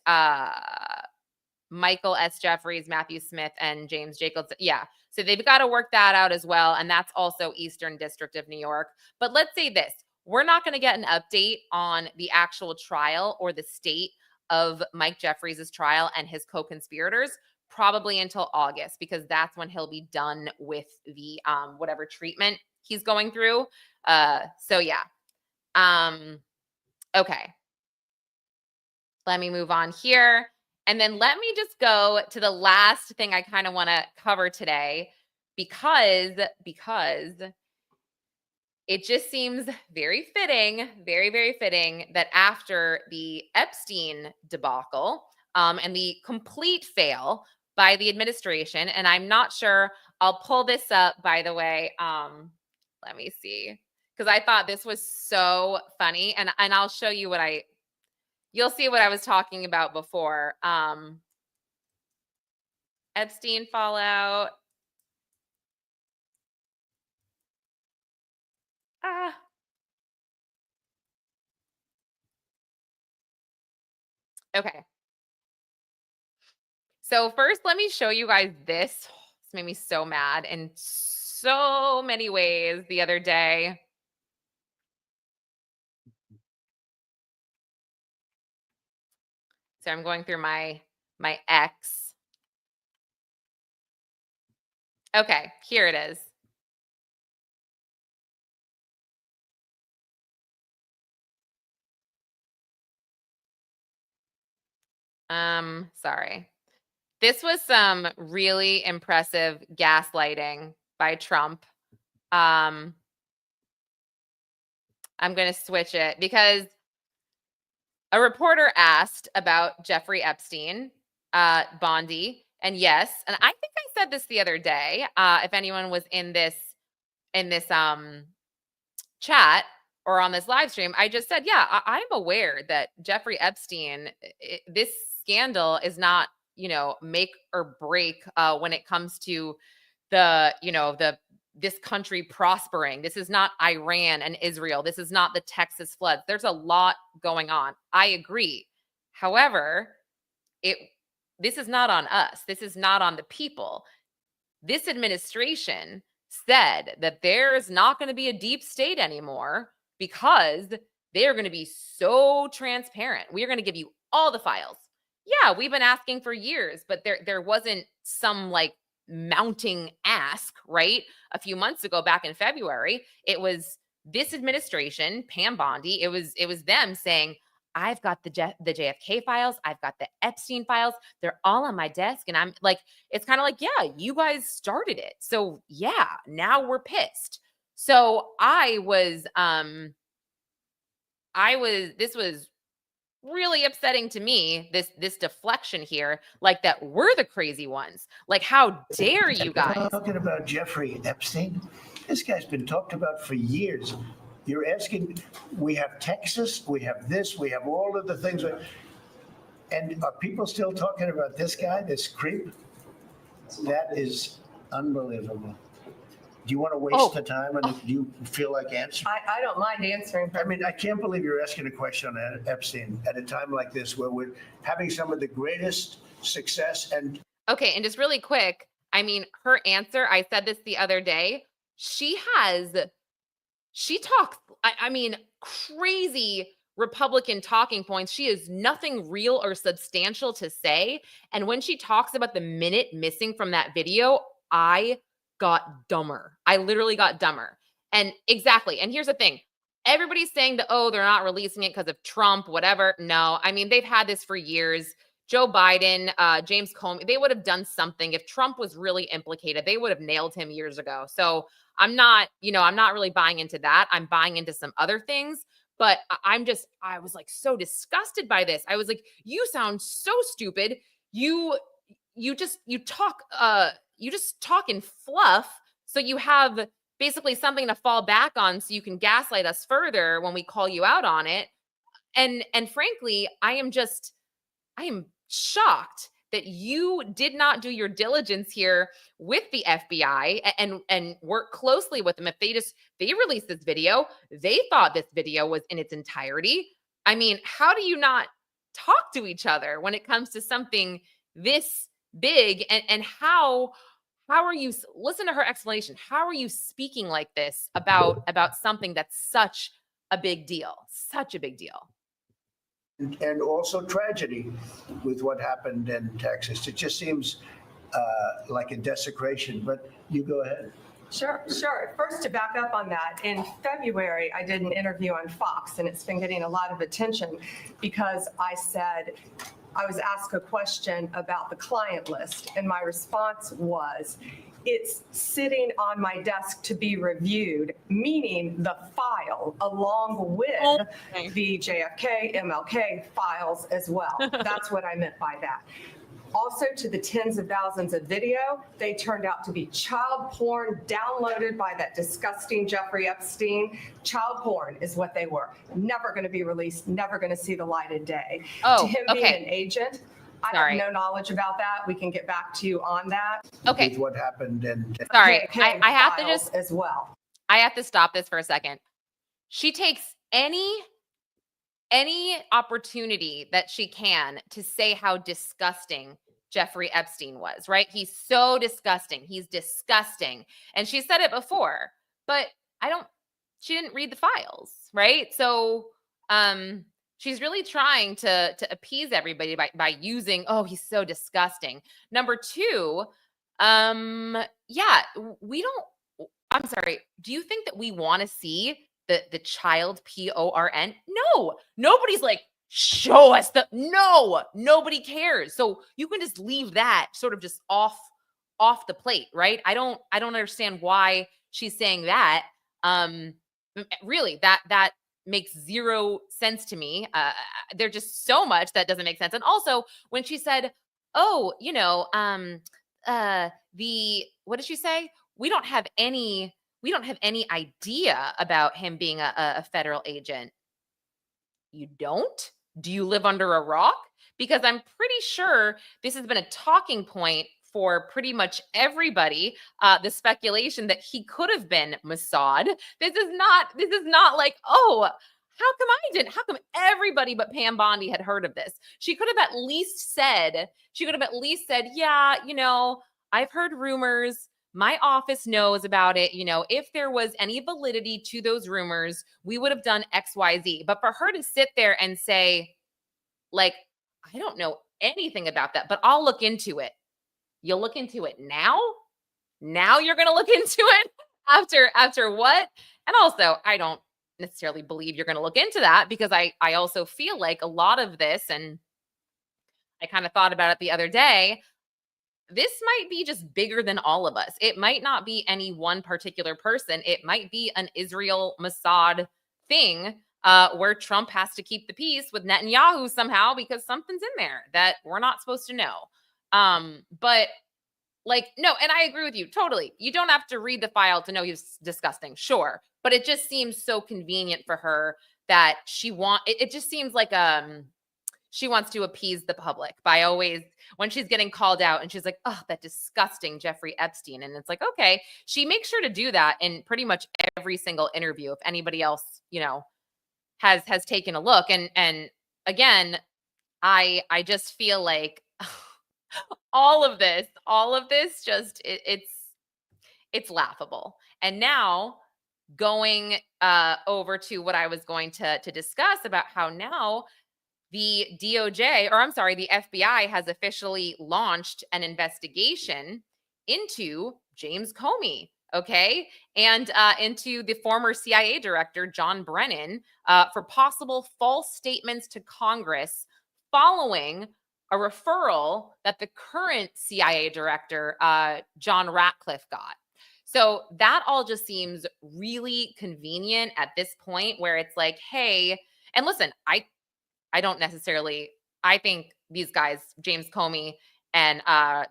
Michael S. Jeffries, Matthew Smith, and James Giacalone. Yeah. So they've got to work that out as well. And that's also Eastern District of New York. But let's say this, we're not going to get an update on the actual trial or the state of Mike Jeffries' trial and his co-conspirators probably until August, because that's when he'll be done with the whatever treatment he's going through. So yeah. Okay. Let me move on here. And then let me just go to the last thing I kind of want to cover today, because it just seems very fitting, very fitting that after the Epstein debacle and the complete fail by the administration, and I'm not sure, I'll pull this up, by the way. Let me see, because I thought this was so funny, and I'll show you you'll see what I was talking about before. Epstein fallout. Okay. So first, let me show you guys this. This made me so mad in so many ways the other day. So I'm going through my X. Okay, here it is. Sorry. This was some really impressive gaslighting by Trump. I'm going to switch it because a reporter asked about Jeffrey Epstein, Bondi, and yes, and I think I said this the other day. If anyone was in this chat or on this live stream, I just said, yeah, I'm aware that Jeffrey Epstein, this scandal is not, make or break when it comes to this country prospering. This is not Iran and Israel. This is not the Texas floods. There's a lot going on. I agree. However, this is not on us. This is not on the people. This administration said that there's not going to be a deep state anymore because they are going to be so transparent. We are going to give you all the files. Yeah, we've been asking for years, but there wasn't some like mounting ask, right? A few months ago, back in February, it was this administration, Pam Bondi, it was them saying, I've got the JFK files. I've got the Epstein files. They're all on my desk. And I'm like, it's kind of like, yeah, you guys started it. So yeah, now we're pissed. So this was really upsetting to me, this deflection here, like that we're the crazy ones. Like, how dare you guys? Talking about Jeffrey Epstein, this guy's been talked about for years. You're asking, we have Texas, we have this, we have all of the things. And are people still talking about this guy, this creep? That is unbelievable. Do you want to waste the time, and do you feel like answering? I don't mind answering. I mean, I can't believe you're asking a question on Epstein at a time like this, where we're having some of the greatest success. And okay, and just really quick, I mean, her answer, I said this the other day, she talks, I mean, crazy Republican talking points. She has nothing real or substantial to say. And when she talks about the minute missing from that video, I got dumber. I literally got dumber. And exactly. And here's the thing. Everybody's saying that, oh, they're not releasing it because of Trump, whatever. No, I mean, they've had this for years. Joe Biden, James Comey, they would have done something. If Trump was really implicated, they would have nailed him years ago. So I'm not really buying into that. I'm buying into some other things. But I was like so disgusted by this. I was like, you sound so stupid. You just talk in fluff. So you have basically something to fall back on so you can gaslight us further when we call you out on it. And frankly, I am shocked that you did not do your diligence here with the FBI and work closely with them. If they released this video, they thought this video was in its entirety. I mean, how do you not talk to each other when it comes to something this big? And how are you, listen to her explanation. How are you speaking like this about something that's such a big deal, such a big deal? And also tragedy with what happened in Texas. It just seems like a desecration, but you go ahead. Sure. First, to back up on that, in February, I did an interview on Fox, and it's been getting a lot of attention because I was asked a question about the client list, and my response was, it's sitting on my desk to be reviewed, meaning the file along with the JFK, MLK files as well. That's what I meant by that. Also, to the tens of thousands of video, they turned out to be child porn downloaded by that disgusting Jeffrey Epstein. Child porn is what they were. Never going to be released, never going to see the light of day. Oh, to him being an agent, I have no knowledge about that. We can get back to you on that. Okay. With what happened and sorry, I have to just as well. I have to stop this for a second. She takes any opportunity that she can to say how disgusting Jeffrey Epstein was, right? He's so disgusting. He's disgusting. And she said it before, but she didn't read the files, right? So, she's really trying to appease everybody by using, oh, he's so disgusting. Number two, I'm sorry. Do you think that we want to see the child PORN? No, nobody's like, show us nobody cares. So you can just leave that sort of just off the plate, right? I don't understand why she's saying that. Really, that makes zero sense to me. There's just so much that doesn't make sense. And also when she said, oh, what did she say? We don't have any idea about him being a federal agent. You don't? Do you live under a rock? Because I'm pretty sure this has been a talking point for pretty much everybody. The speculation that he could have been Mossad. This is not like, oh, how come everybody but Pam Bondi had heard of this? She could have at least said, yeah, I've heard rumors. My office knows about it. If there was any validity to those rumors, we would have done XYZ. But for her to sit there and say, like, I don't know anything about that, but I'll look into it. You'll look into it now? Now you're going to look into it after what? And also, I don't necessarily believe you're going to look into that, because I also feel like a lot of this, and I kind of thought about it the other day, this might be just bigger than all of us. It might not be any one particular person. It might be an Israel Mossad thing where Trump has to keep the peace with Netanyahu somehow because something's in there that we're not supposed to know. But like, no, and I agree with you totally. You don't have to read the file to know he's disgusting, sure. But it just seems so convenient for her that it just seems like she wants to appease the public by always, when she's getting called out and she's like, oh, that disgusting Jeffrey Epstein. And it's like, okay, she makes sure to do that in pretty much every single interview. If anybody else, has taken a look. And again, I just feel like all of this just, it's laughable. And now going over to what I was going to discuss about how now the DOJ, or I'm sorry, the FBI has officially launched an investigation into James Comey, okay, and into the former CIA director, John Brennan, for possible false statements to Congress following a referral that the current CIA director, John Ratcliffe, got. So that all just seems really convenient at this point where it's like, hey, and listen, I don't necessarily, I think these guys, James Comey, and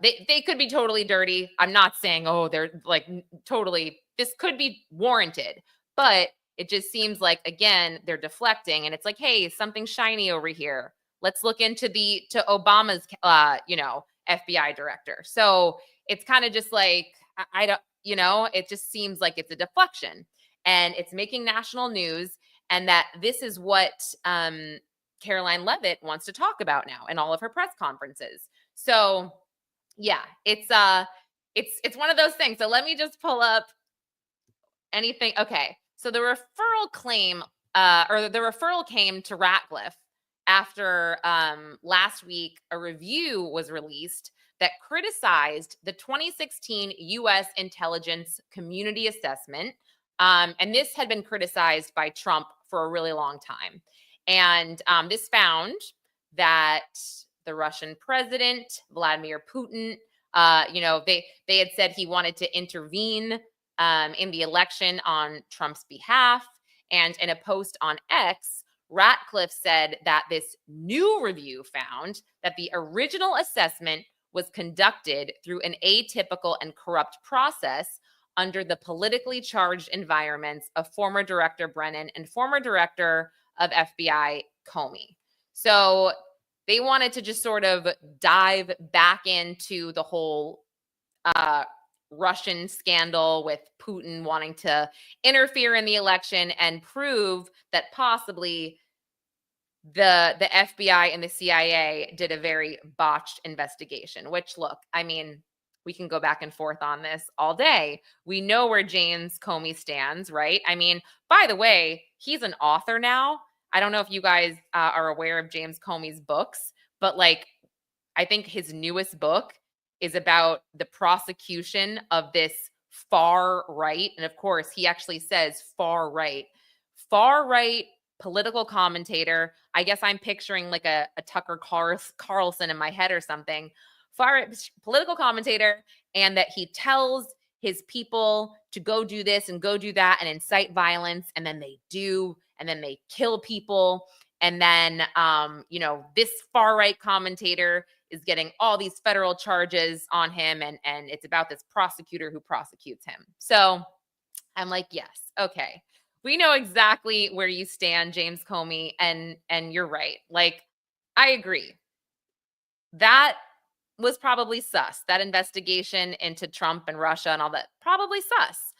they could be totally dirty. I'm not saying, oh, they're like totally, this could be warranted, but it just seems like, again, they're deflecting and it's like, hey, something shiny over here. Let's look into to Obama's, FBI director. So it's kind of just like, I don't, it just seems like it's a deflection and it's making national news, and that this is what, Caroline Leavitt wants to talk about now in all of her press conferences. So yeah, it's one of those things. So let me just pull up anything. Okay. So the referral claim, or the referral came to Ratcliffe after last week a review was released that criticized the 2016 U.S. intelligence community assessment. And this had been criticized by Trump for a really long time. And this found that the Russian president, Vladimir Putin, they had said he wanted to intervene in the election on Trump's behalf. And in a post on X, Ratcliffe said that this new review found that the original assessment was conducted through an atypical and corrupt process under the politically charged environments of former Director Brennan and former Director of FBI Comey. So they wanted to just sort of dive back into the whole Russian scandal with Putin wanting to interfere in the election and prove that possibly the FBI and the CIA did a very botched investigation, which, look, I mean, we can go back and forth on this all day. We know where James Comey stands, right? I mean, by the way, he's an author now. I don't know if you guys are aware of James Comey's books, but like, I think his newest book is about the prosecution of this far right. And of course, he actually says far right political commentator. I guess I'm picturing like a Tucker Carlson in my head or something. Far right political commentator, and that he tells his people to go do this and go do that and incite violence, and then they do, and then they kill people. And then, this far right commentator is getting all these federal charges on him, and it's about this prosecutor who prosecutes him. So I'm like, yes, okay. We know exactly where you stand, James Comey, and you're right. Like, I agree. That was probably sus. That investigation into Trump and Russia and all that, probably sus.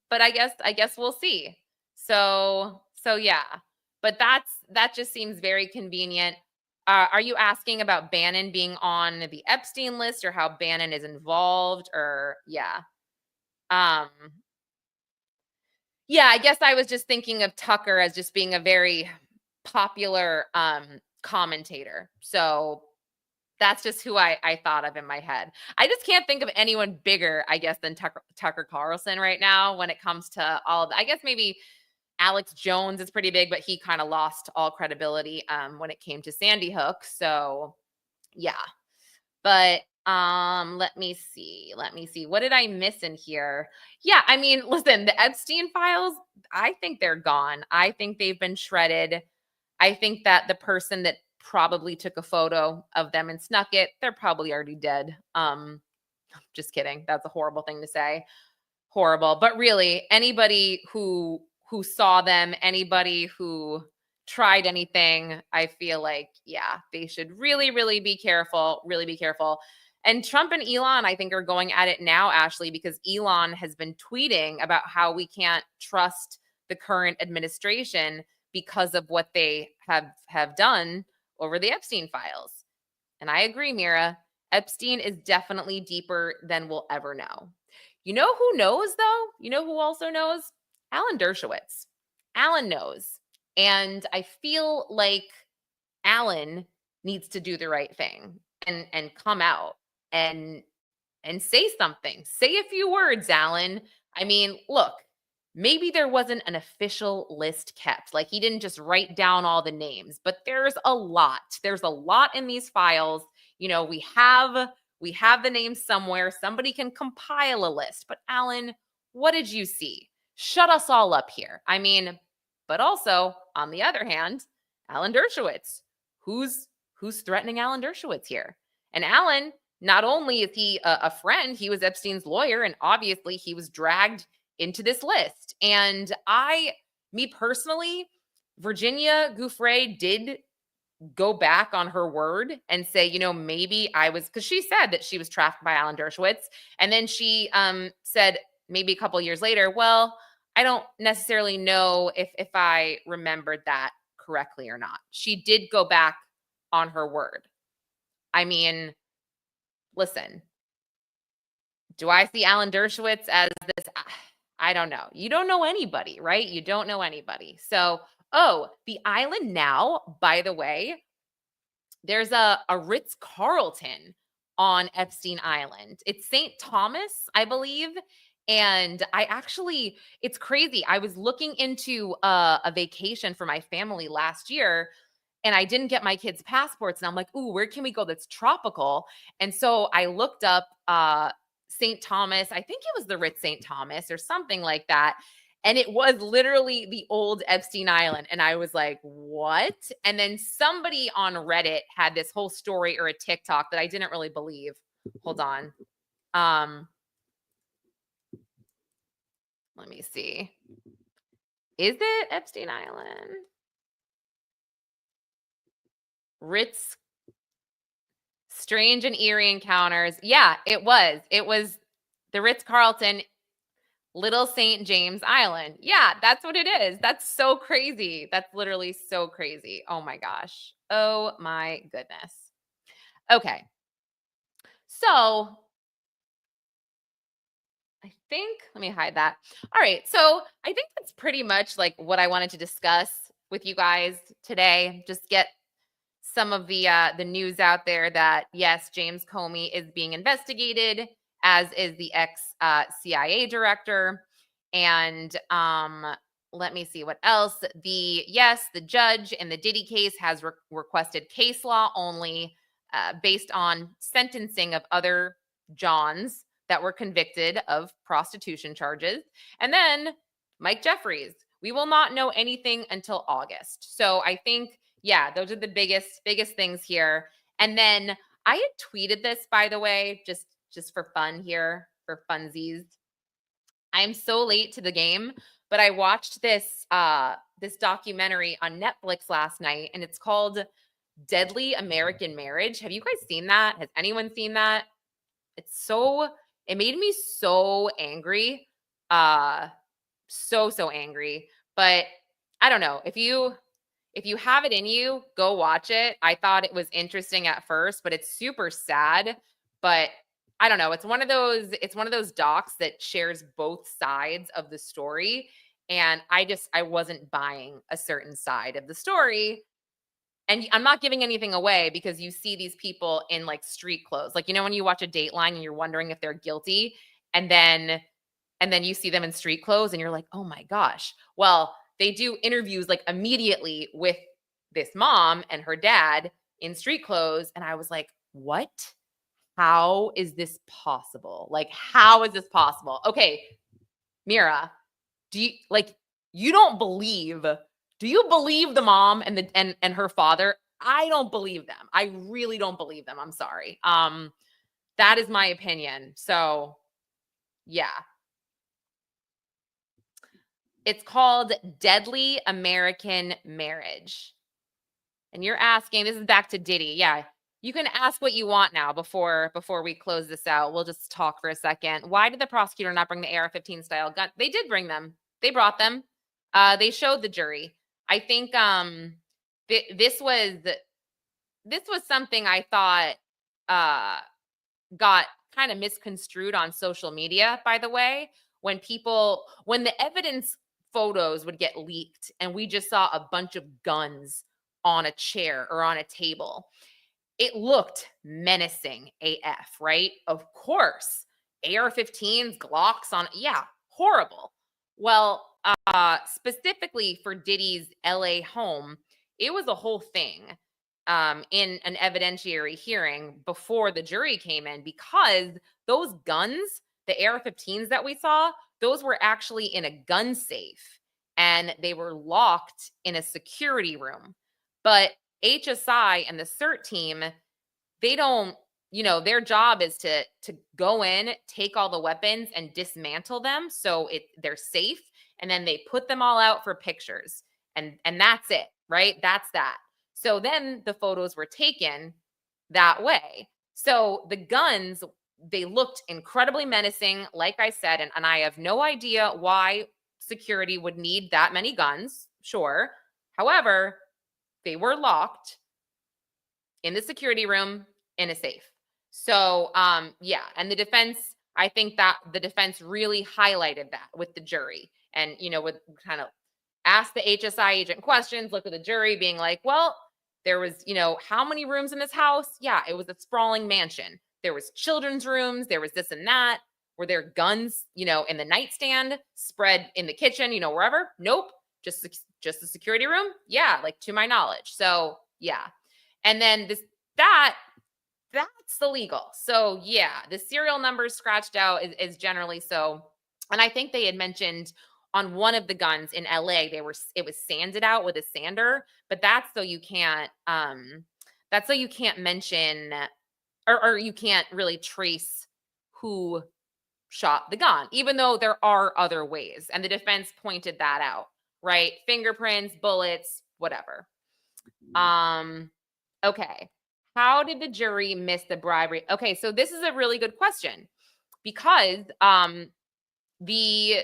But I guess we'll see. So yeah. But that just seems very convenient. Are you asking about Bannon being on the Epstein list, or how Bannon is involved, or yeah? Yeah, I guess I was just thinking of Tucker as just being a very popular commentator. So that's just who I thought of in my head. I just can't think of anyone bigger, I guess, than Tucker Carlson right now when it comes to all of that. I guess maybe Alex Jones is pretty big, but he kind of lost all credibility when it came to Sandy Hook. So yeah. But let me see. What did I miss in here? Yeah, I mean, listen, the Epstein files, I think they're gone. I think they've been shredded. I think that the person that probably took a photo of them and snuck it, they're probably already dead. Just kidding. That's a horrible thing to say. Horrible. But really, anybody who saw them, anybody who tried anything, I feel like, yeah, they should really, really be careful, And Trump and Elon, I think, are going at it now, Ashley, because Elon has been tweeting about how we can't trust the current administration because of what they have done over the Epstein files. And I agree, Mira. Epstein is definitely deeper than we'll ever know. You know who knows, though? You know who also knows? Alan Dershowitz. Alan knows. And I feel like Alan needs to do the right thing and come out and say something. Say a few words, Alan. I mean, look, maybe there wasn't an official list kept. Like he didn't just write down all the names, but there's a lot. There's a lot in these files. You know, we have the names somewhere. Somebody can compile a list. But Alan, what did you see? Shut us all up here. I mean, but also, on the other hand, Alan Dershowitz. Who's threatening Alan Dershowitz here? And Alan, not only is he a friend, he was Epstein's lawyer, and obviously he was dragged into this list. And me personally, Virginia Giuffre did go back on her word and say, you know, maybe because she said that she was trafficked by Alan Dershowitz. And then she said maybe a couple of years later, well, I don't necessarily know if I remembered that correctly or not. She did go back on her word. I mean, listen, do I see Alan Dershowitz as this? I don't know. You don't know anybody, right? You don't know anybody. So, the island now, by the way, there's a Ritz-Carlton on Epstein Island. It's St. Thomas, I believe. And it's crazy. I was looking into a vacation for my family last year, and I didn't get my kids' passports. And I'm like, ooh, where can we go that's tropical? And so I looked up St. Thomas. I think it was the Ritz St. Thomas or something like that. And it was literally the old Epstein Island. And I was like, what? And then somebody on Reddit had this whole story or a TikTok that I didn't really believe. Hold on. Let me see. Is it Epstein Island? Ritz Strange and Eerie Encounters. Yeah, it was. It was the Ritz-Carlton, Little St. James Island. Yeah, that's what it is. That's so crazy. That's literally so crazy. Oh my gosh. Oh my goodness. Okay. So let me hide that. All right. So I think that's pretty much like what I wanted to discuss with you guys today. Just get some of the news out there that, yes, James Comey is being investigated, as is the ex-CIA director. And let me see what else. The judge in the Diddy case has requested case law only based on sentencing of other Johns that were convicted of prostitution charges. And then Mike Jeffries. We will not know anything until August. So I think, yeah, those are the biggest things here. And then I had tweeted this, by the way, just for fun here, for funsies. I'm so late to the game, but I watched this documentary on Netflix last night, and it's called Deadly American Marriage. Have you guys seen that? Has anyone seen that? It made me so angry. So angry. But I don't know. If you have it in you, go watch it. I thought it was interesting at first, but it's super sad. But I don't know. It's one of those docs that shares both sides of the story. And I wasn't buying a certain side of the story. And I'm not giving anything away because you see these people in like street clothes. Like, you know, when you watch a Dateline and you're wondering if they're guilty, and then you see them in street clothes and you're like, oh my gosh. Well, they do interviews like immediately with this mom and her dad in street clothes. And I was like, what? How is this possible? Like, how is this possible? Okay, Mira, do you do you believe the mom and and her father? I don't believe them. I really don't believe them. I'm sorry. That is my opinion. So yeah. It's called Deadly American Marriage. And you're asking, this is back to Diddy. Yeah. You can ask what you want now before we close this out. We'll just talk for a second. Why did the prosecutor not bring the AR-15 style gun? They did bring them. They brought them. They showed the jury. I think this was something I thought got kind of misconstrued on social media, by the way, when the evidence photos would get leaked and we just saw a bunch of guns on a chair or on a table. It looked menacing AF, right? Of course. AR-15s, Glocks on, yeah, horrible. Well, specifically for Diddy's LA home, it was a whole thing in an evidentiary hearing before the jury came in, because those guns, the AR-15s that we saw, those were actually in a gun safe and they were locked in a security room. But HSI and the CERT team, they don't, their job is to go in, take all the weapons and dismantle them so they're safe, and then they put them all out for pictures. And that's it, right? That's that. So then the photos were taken that way. So the guns, they looked incredibly menacing, like I said, and I have no idea why security would need that many guns. Sure. However, they were locked in the security room in a safe. So, yeah. And the defense, I think that the defense really highlighted that with the jury and, would kind of ask the HSI agent questions, look at the jury being like, well, there was, how many rooms in this house? Yeah, it was a sprawling mansion. There was children's rooms. There was this and that. Were there guns, in the nightstand, spread in the kitchen, wherever? Nope. Just the security room? Yeah, like to my knowledge. So yeah. And then that's illegal. So yeah, the serial numbers scratched out is generally so. And I think they had mentioned on one of the guns in LA, it was sanded out with a sander, but that's so you can't mention or you can't really trace who shot the gun, even though there are other ways. And the defense pointed that out, right? Fingerprints, bullets, whatever. Okay. How did the jury miss the bribery? Okay, so this is a really good question because the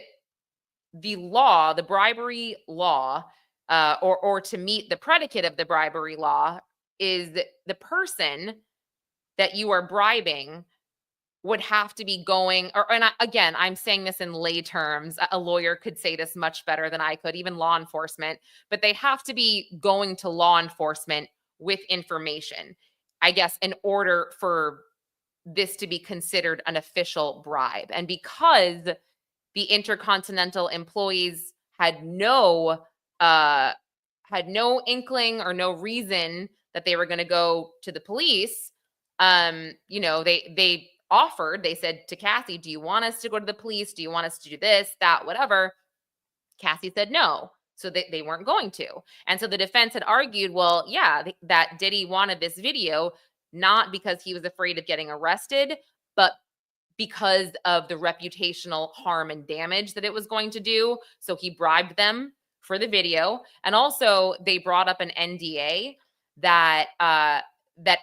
law, the bribery law, or to meet the predicate of the bribery law is the person that you are bribing would have to be going, again, I'm saying this in lay terms. A lawyer could say this much better than I could, even law enforcement, but they have to be going to law enforcement with information, I guess, in order for this to be considered an official bribe. And because the Intercontinental employees had no inkling or no reason that they were going to go to the police, they offered, they said to Cassie, do you want us to go to the police? Do you want us to do this, that, whatever? Cassie said no. So they weren't going to. And so the defense had argued, well, yeah, that Diddy wanted this video, not because he was afraid of getting arrested, but because of the reputational harm and damage that it was going to do. So he bribed them for the video. And also they brought up an NDA that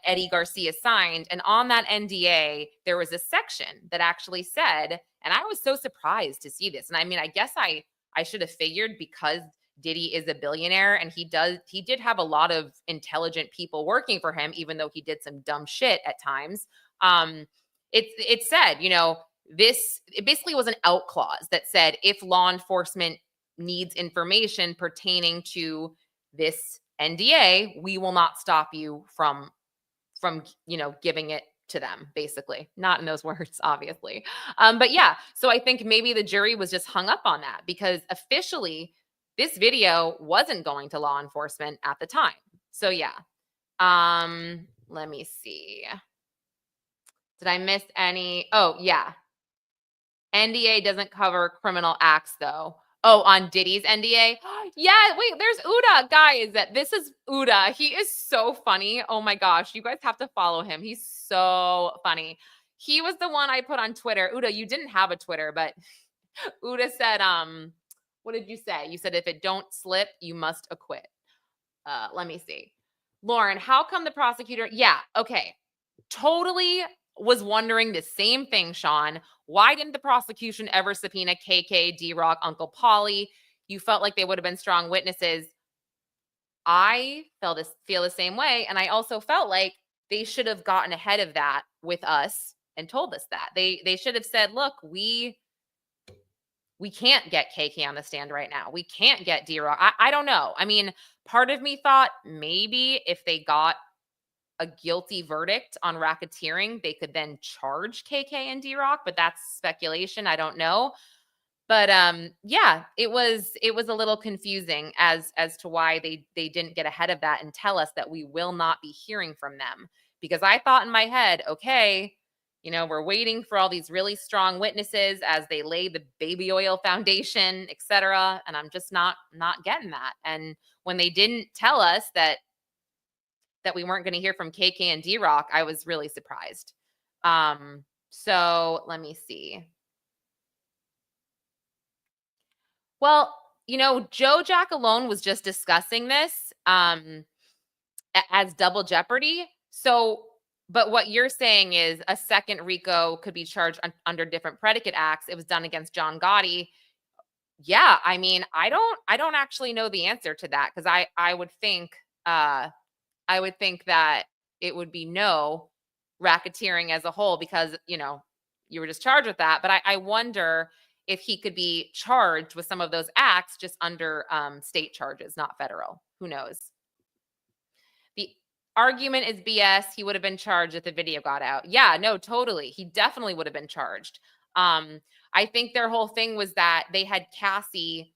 Eddie Garcia signed. And on that NDA, there was a section that actually said, and I was so surprised to see this. And I mean, I guess I should have figured because Diddy is a billionaire and he did have a lot of intelligent people working for him, even though he did some dumb shit at times. It said, it basically was an out clause that said, if law enforcement needs information pertaining to this NDA, we will not stop you from giving it to them, basically. Not in those words, obviously. But yeah, so I think maybe the jury was just hung up on that because officially this video wasn't going to law enforcement at the time. So yeah. Let me see. Did I miss any? Oh, yeah. NDA doesn't cover criminal acts, though. Oh, on Diddy's NDA? Yeah, wait, there's Uda. Guys, this is Uda. He is so funny. Oh my gosh, you guys have to follow him. He's so funny. He was the one I put on Twitter. Uda, you didn't have a Twitter, but Uda said, what did you say? You said, if it don't slip, you must acquit. Let me see. Lauren, how come the prosecutor? Yeah, okay. Totally was wondering the same thing, Sean. Why didn't the prosecution ever subpoena KK, D-Rock, Uncle Pauly? You felt like they would have been strong witnesses. I feel the same way. And I also felt like they should have gotten ahead of that with us and told us that. They should have said, look, we can't get KK on the stand right now. We can't get D-Rock. I don't know. I mean, part of me thought maybe if they got a guilty verdict on racketeering, they could then charge KK and D-Rock, but that's speculation. I don't know. But yeah, it was a little confusing as to why they didn't get ahead of that and tell us that we will not be hearing from them. Because I thought in my head, okay, we're waiting for all these really strong witnesses as they lay the baby oil foundation, et cetera. And I'm just not getting that. And when they didn't tell us that we weren't going to hear from KK and D-Rock, I was really surprised. So let me see. Well, Joe Giacalone was just discussing this as double jeopardy. So, but what you're saying is a second RICO could be charged under different predicate acts. It was done against John Gotti. Yeah, I mean, I don't actually know the answer to that, because I would think that it would be no racketeering as a whole, because you were just charged with that. But I wonder if he could be charged with some of those acts just under state charges, not federal. Who knows? The argument is BS. He would have been charged if the video got out. Yeah, no, totally. He definitely would have been charged. I think their whole thing was that they had Cassie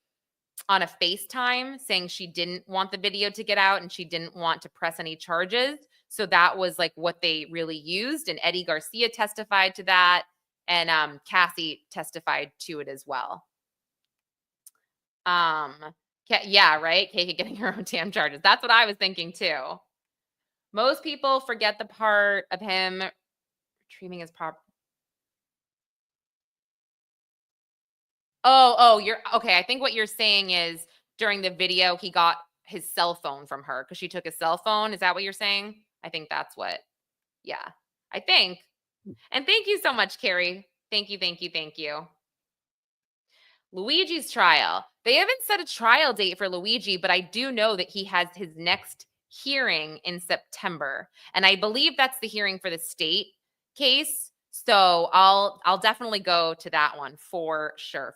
on a FaceTime saying she didn't want the video to get out and she didn't want to press any charges. So that was like what they really used. And Eddie Garcia testified to that. And Cassie testified to it as well. Yeah, right? KK getting her own damn charges. That's what I was thinking too. Most people forget the part of him retrieving his property. Oh, you're okay. I think what you're saying is during the video, he got his cell phone from her because she took his cell phone. Is that what you're saying? I think that's what, yeah, I think. And thank you so much, Carrie. Thank you. Luigi's trial. They haven't set a trial date for Luigi, but I do know that he has his next hearing in September. And I believe that's the hearing for the state case. So I'll definitely go to that one for sure.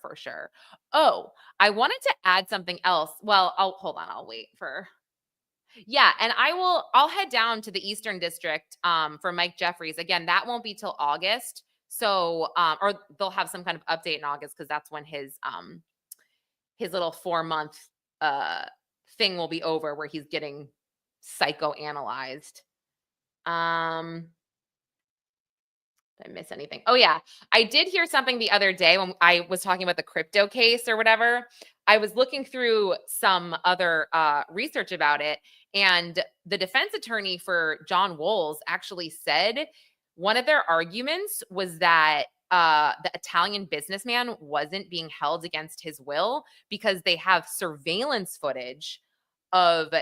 Oh, I wanted to add something else. Well, hold on. I'll wait for. Yeah, and I'll head down to the Eastern District for Mike Jeffries. Again, that won't be till August. So or they'll have some kind of update in August, because that's when his little 4-month thing will be over, where he's getting psychoanalyzed. Did I miss anything? Oh yeah, I did hear something the other day when I was talking about the crypto case or whatever. I was looking through some other research about it, and the defense attorney for John Wolz actually said one of their arguments was that the Italian businessman wasn't being held against his will because they have surveillance footage of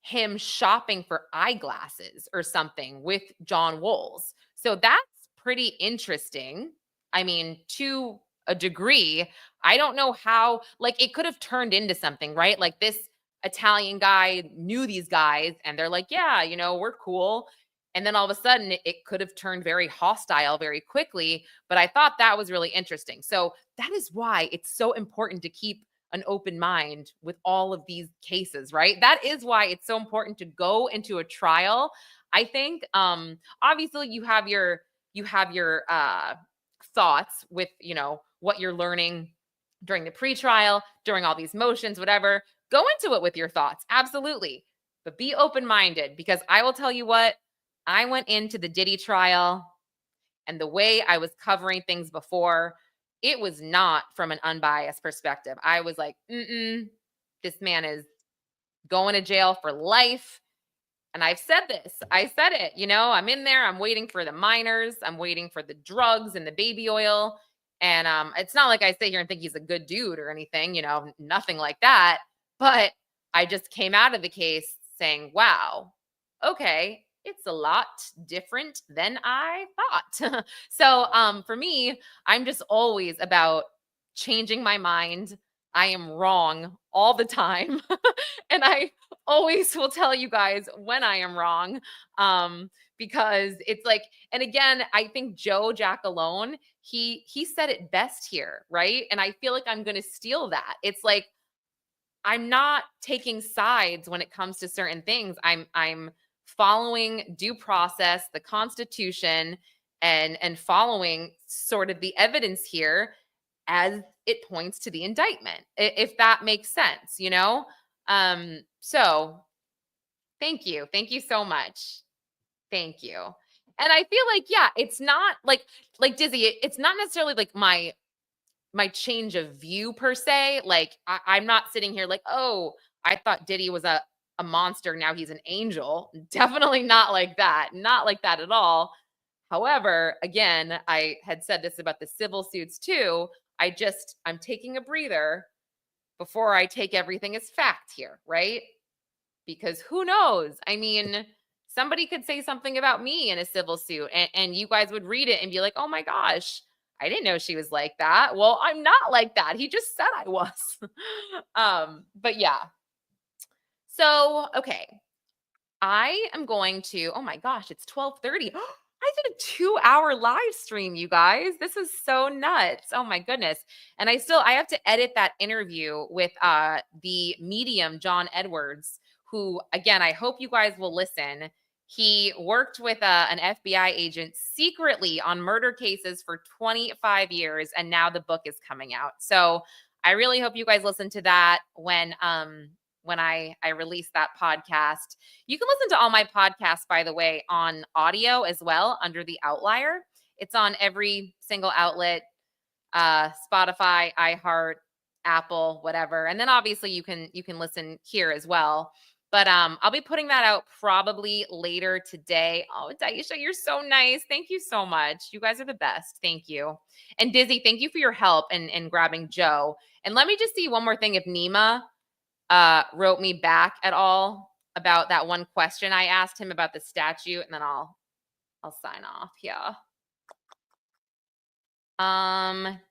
him shopping for eyeglasses or something with John Wolz. So that's pretty interesting. I mean, to a degree, I don't know how, like, it could have turned into something, right? Like, this Italian guy knew these guys and they're like, yeah, we're cool. And then all of a sudden it could have turned very hostile very quickly. But I thought that was really interesting. So that is why it's so important to keep an open mind with all of these cases, right? That is why it's so important to go into a trial. I think, obviously you have your thoughts with, what you're learning during the pretrial, during all these motions, whatever. Go into it with your thoughts. Absolutely. But be open-minded, because I will tell you what, I went into the Diddy trial, and the way I was covering things before, it was not from an unbiased perspective. I was like, this man is going to jail for life. And I've said this. I said it. I'm in there. I'm waiting for the minors. I'm waiting for the drugs and the baby oil. And it's not like I sit here and think he's a good dude or anything, nothing like that. But I just came out of the case saying, wow, okay, it's a lot different than I thought. So for me, I'm just always about changing my mind. I am wrong all the time. And I always will tell you guys when I am wrong, because it's like, and again, I think Joe Giacalone, he said it best here, right? And I feel like I'm going to steal that. It's like, I'm not taking sides when it comes to certain things. I'm following due process, the Constitution, and following sort of the evidence here as it points to the indictment, if that makes sense, So thank you. Thank you so much. Thank you. And I feel like, yeah, it's not like Dizzy, it's not necessarily like my change of view per se. Like I'm not sitting here like, oh, I thought Diddy was a monster. Now he's an angel. Definitely not like that. Not like that at all. However, again, I had said this about the civil suits too. I'm taking a breather before I take everything as fact here, right? Because who knows? I mean, somebody could say something about me in a civil suit, and you guys would read it and be like, oh my gosh, I didn't know she was like that. Well, I'm not like that. He just said I was. But yeah. So, okay. I am going to, oh my gosh, it's 12:30. I did a 2-hour live stream, you guys. This is so nuts. Oh my goodness. And I have to edit that interview with the medium, John Edwards, who, again, I hope you guys will listen. He worked with an FBI agent secretly on murder cases for 25 years, and now the book is coming out. So I really hope you guys listen to that when I release that podcast. You can listen to all my podcasts, by the way, on audio as well under the Outlier. It's on every single outlet, Spotify, iHeart, Apple, whatever. And then obviously you can listen here as well. But I'll be putting that out probably later today. Oh, Daisha, you're so nice. Thank you so much. You guys are the best. Thank you. And Dizzy, thank you for your help in grabbing Joe. And let me just see one more thing. If Nima wrote me back at all about that one question I asked him about the statute, and then I'll sign off. Yeah.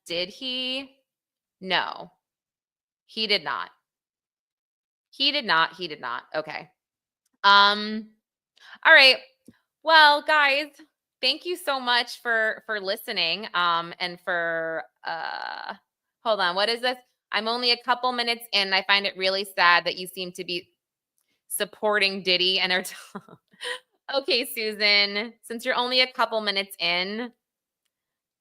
Did he? No, he did not. He did not. Okay. All right. Well, guys, thank you so much for listening. And for hold on, what is this? I'm only a couple minutes in. I find it really sad that you seem to be supporting Diddy and are okay, Susan, since you're only a couple minutes in,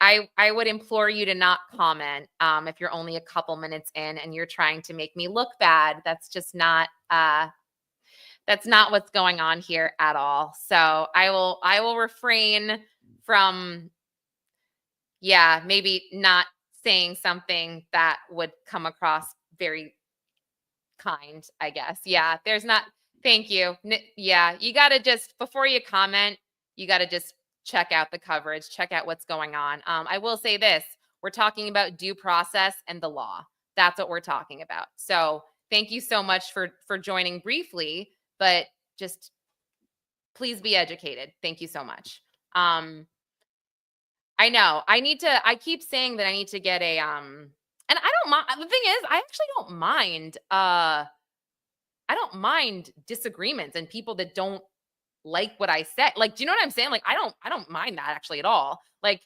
I would implore you to not comment if you're only a couple minutes in and you're trying to make me look bad. That's just not that's not what's going on here at all. So I will refrain from maybe not saying something that would come across very kind, I guess. Yeah, there's not. Thank you. Yeah, you got to just, before you comment, you got to just check out the coverage, check out what's going on. I will say this, we're talking about due process and the law. That's what we're talking about. So thank you so much for joining briefly, but just please be educated. Thank you so much. I know I keep saying that I need to get a, and I don't mind. The thing is, I actually don't mind. I don't mind disagreements and people that don't like what I said. Like, do you know what I'm saying? Like, I don't mind that actually at all. Like,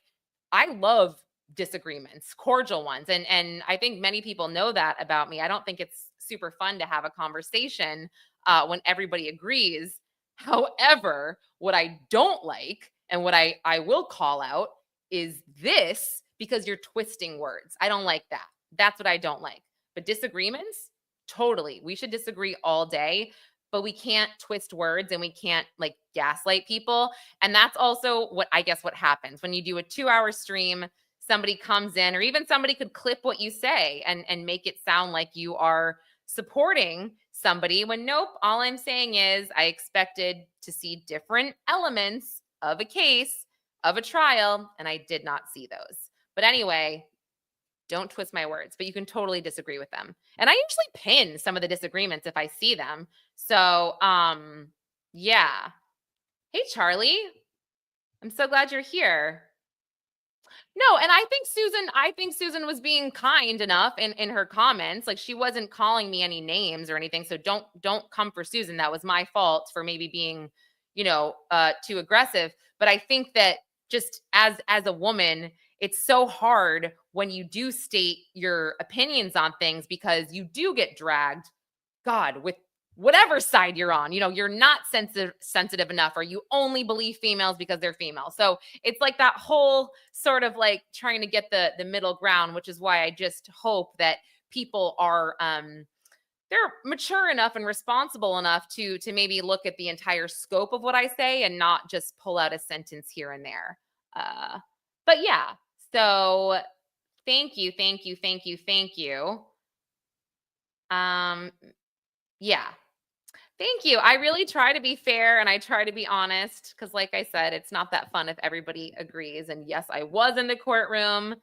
I love disagreements, cordial ones. And I think many people know that about me. I don't think it's super fun to have a conversation when everybody agrees. However, what I don't like and what I will call out is this, because you're twisting words. I don't like that. That's what I don't like. But disagreements, totally. We should disagree all day, but we can't twist words and we can't like gaslight people. And that's also what I guess what happens when you do a 2-hour stream. Somebody comes in, or even somebody could clip what you say and make it sound like you are supporting somebody when nope, all I'm saying is I expected to see different elements of a case, of a trial, and I did not see those. But anyway, don't twist my words, but you can totally disagree with them. And I usually pin some of the disagreements if I see them. So, yeah. Hey, Charlie. I'm so glad you're here. No, and I think Susan was being kind enough in her comments. Like she wasn't calling me any names or anything. So don't come for Susan. That was my fault for maybe being, too aggressive. But I think that just as a woman, it's so hard when you do state your opinions on things because you do get dragged, God, with whatever side you're on. You're not sensitive enough, or you only believe females because they're female. So it's like that whole sort of like trying to get the middle ground, which is why I just hope that people are they're mature enough and responsible enough to maybe look at the entire scope of what I say and not just pull out a sentence here and there. But yeah, so thank you. Yeah. Thank you. I really try to be fair and I try to be honest because, like I said, it's not that fun if everybody agrees. And yes, I was in the courtroom.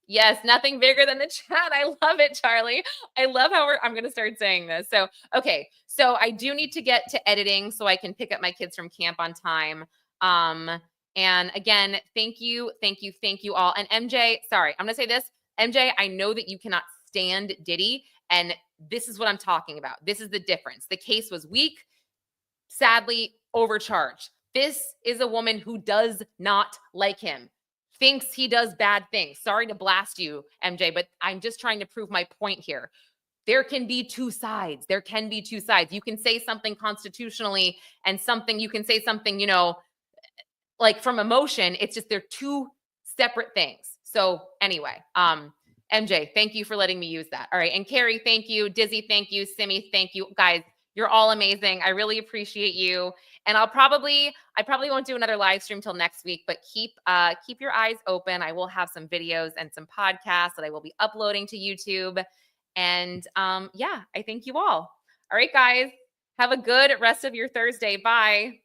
Yes, nothing bigger than the chat. I love it, Charlie. I love how I'm going to start saying this. So, okay. So I do need to get to editing so I can pick up my kids from camp on time. And again, thank you all. And MJ, sorry, I'm going to say this. MJ, I know that you cannot stand Diddy. And this is what I'm talking about. This is the difference. The case was weak, sadly overcharged. This is a woman who does not like him, thinks he does bad things. Sorry to blast you, MJ, but I'm just trying to prove my point here. There can be two sides. You can say something constitutionally and you can say something, like from emotion. It's just they're two separate things. So anyway, MJ, thank you for letting me use that. All right. And Carrie, thank you. Dizzy, thank you. Simi, thank you. Guys, you're all amazing. I really appreciate you. And I probably won't do another live stream till next week, but keep your eyes open. I will have some videos and some podcasts that I will be uploading to YouTube. And yeah, I thank you all. All right, guys, have a good rest of your Thursday. Bye.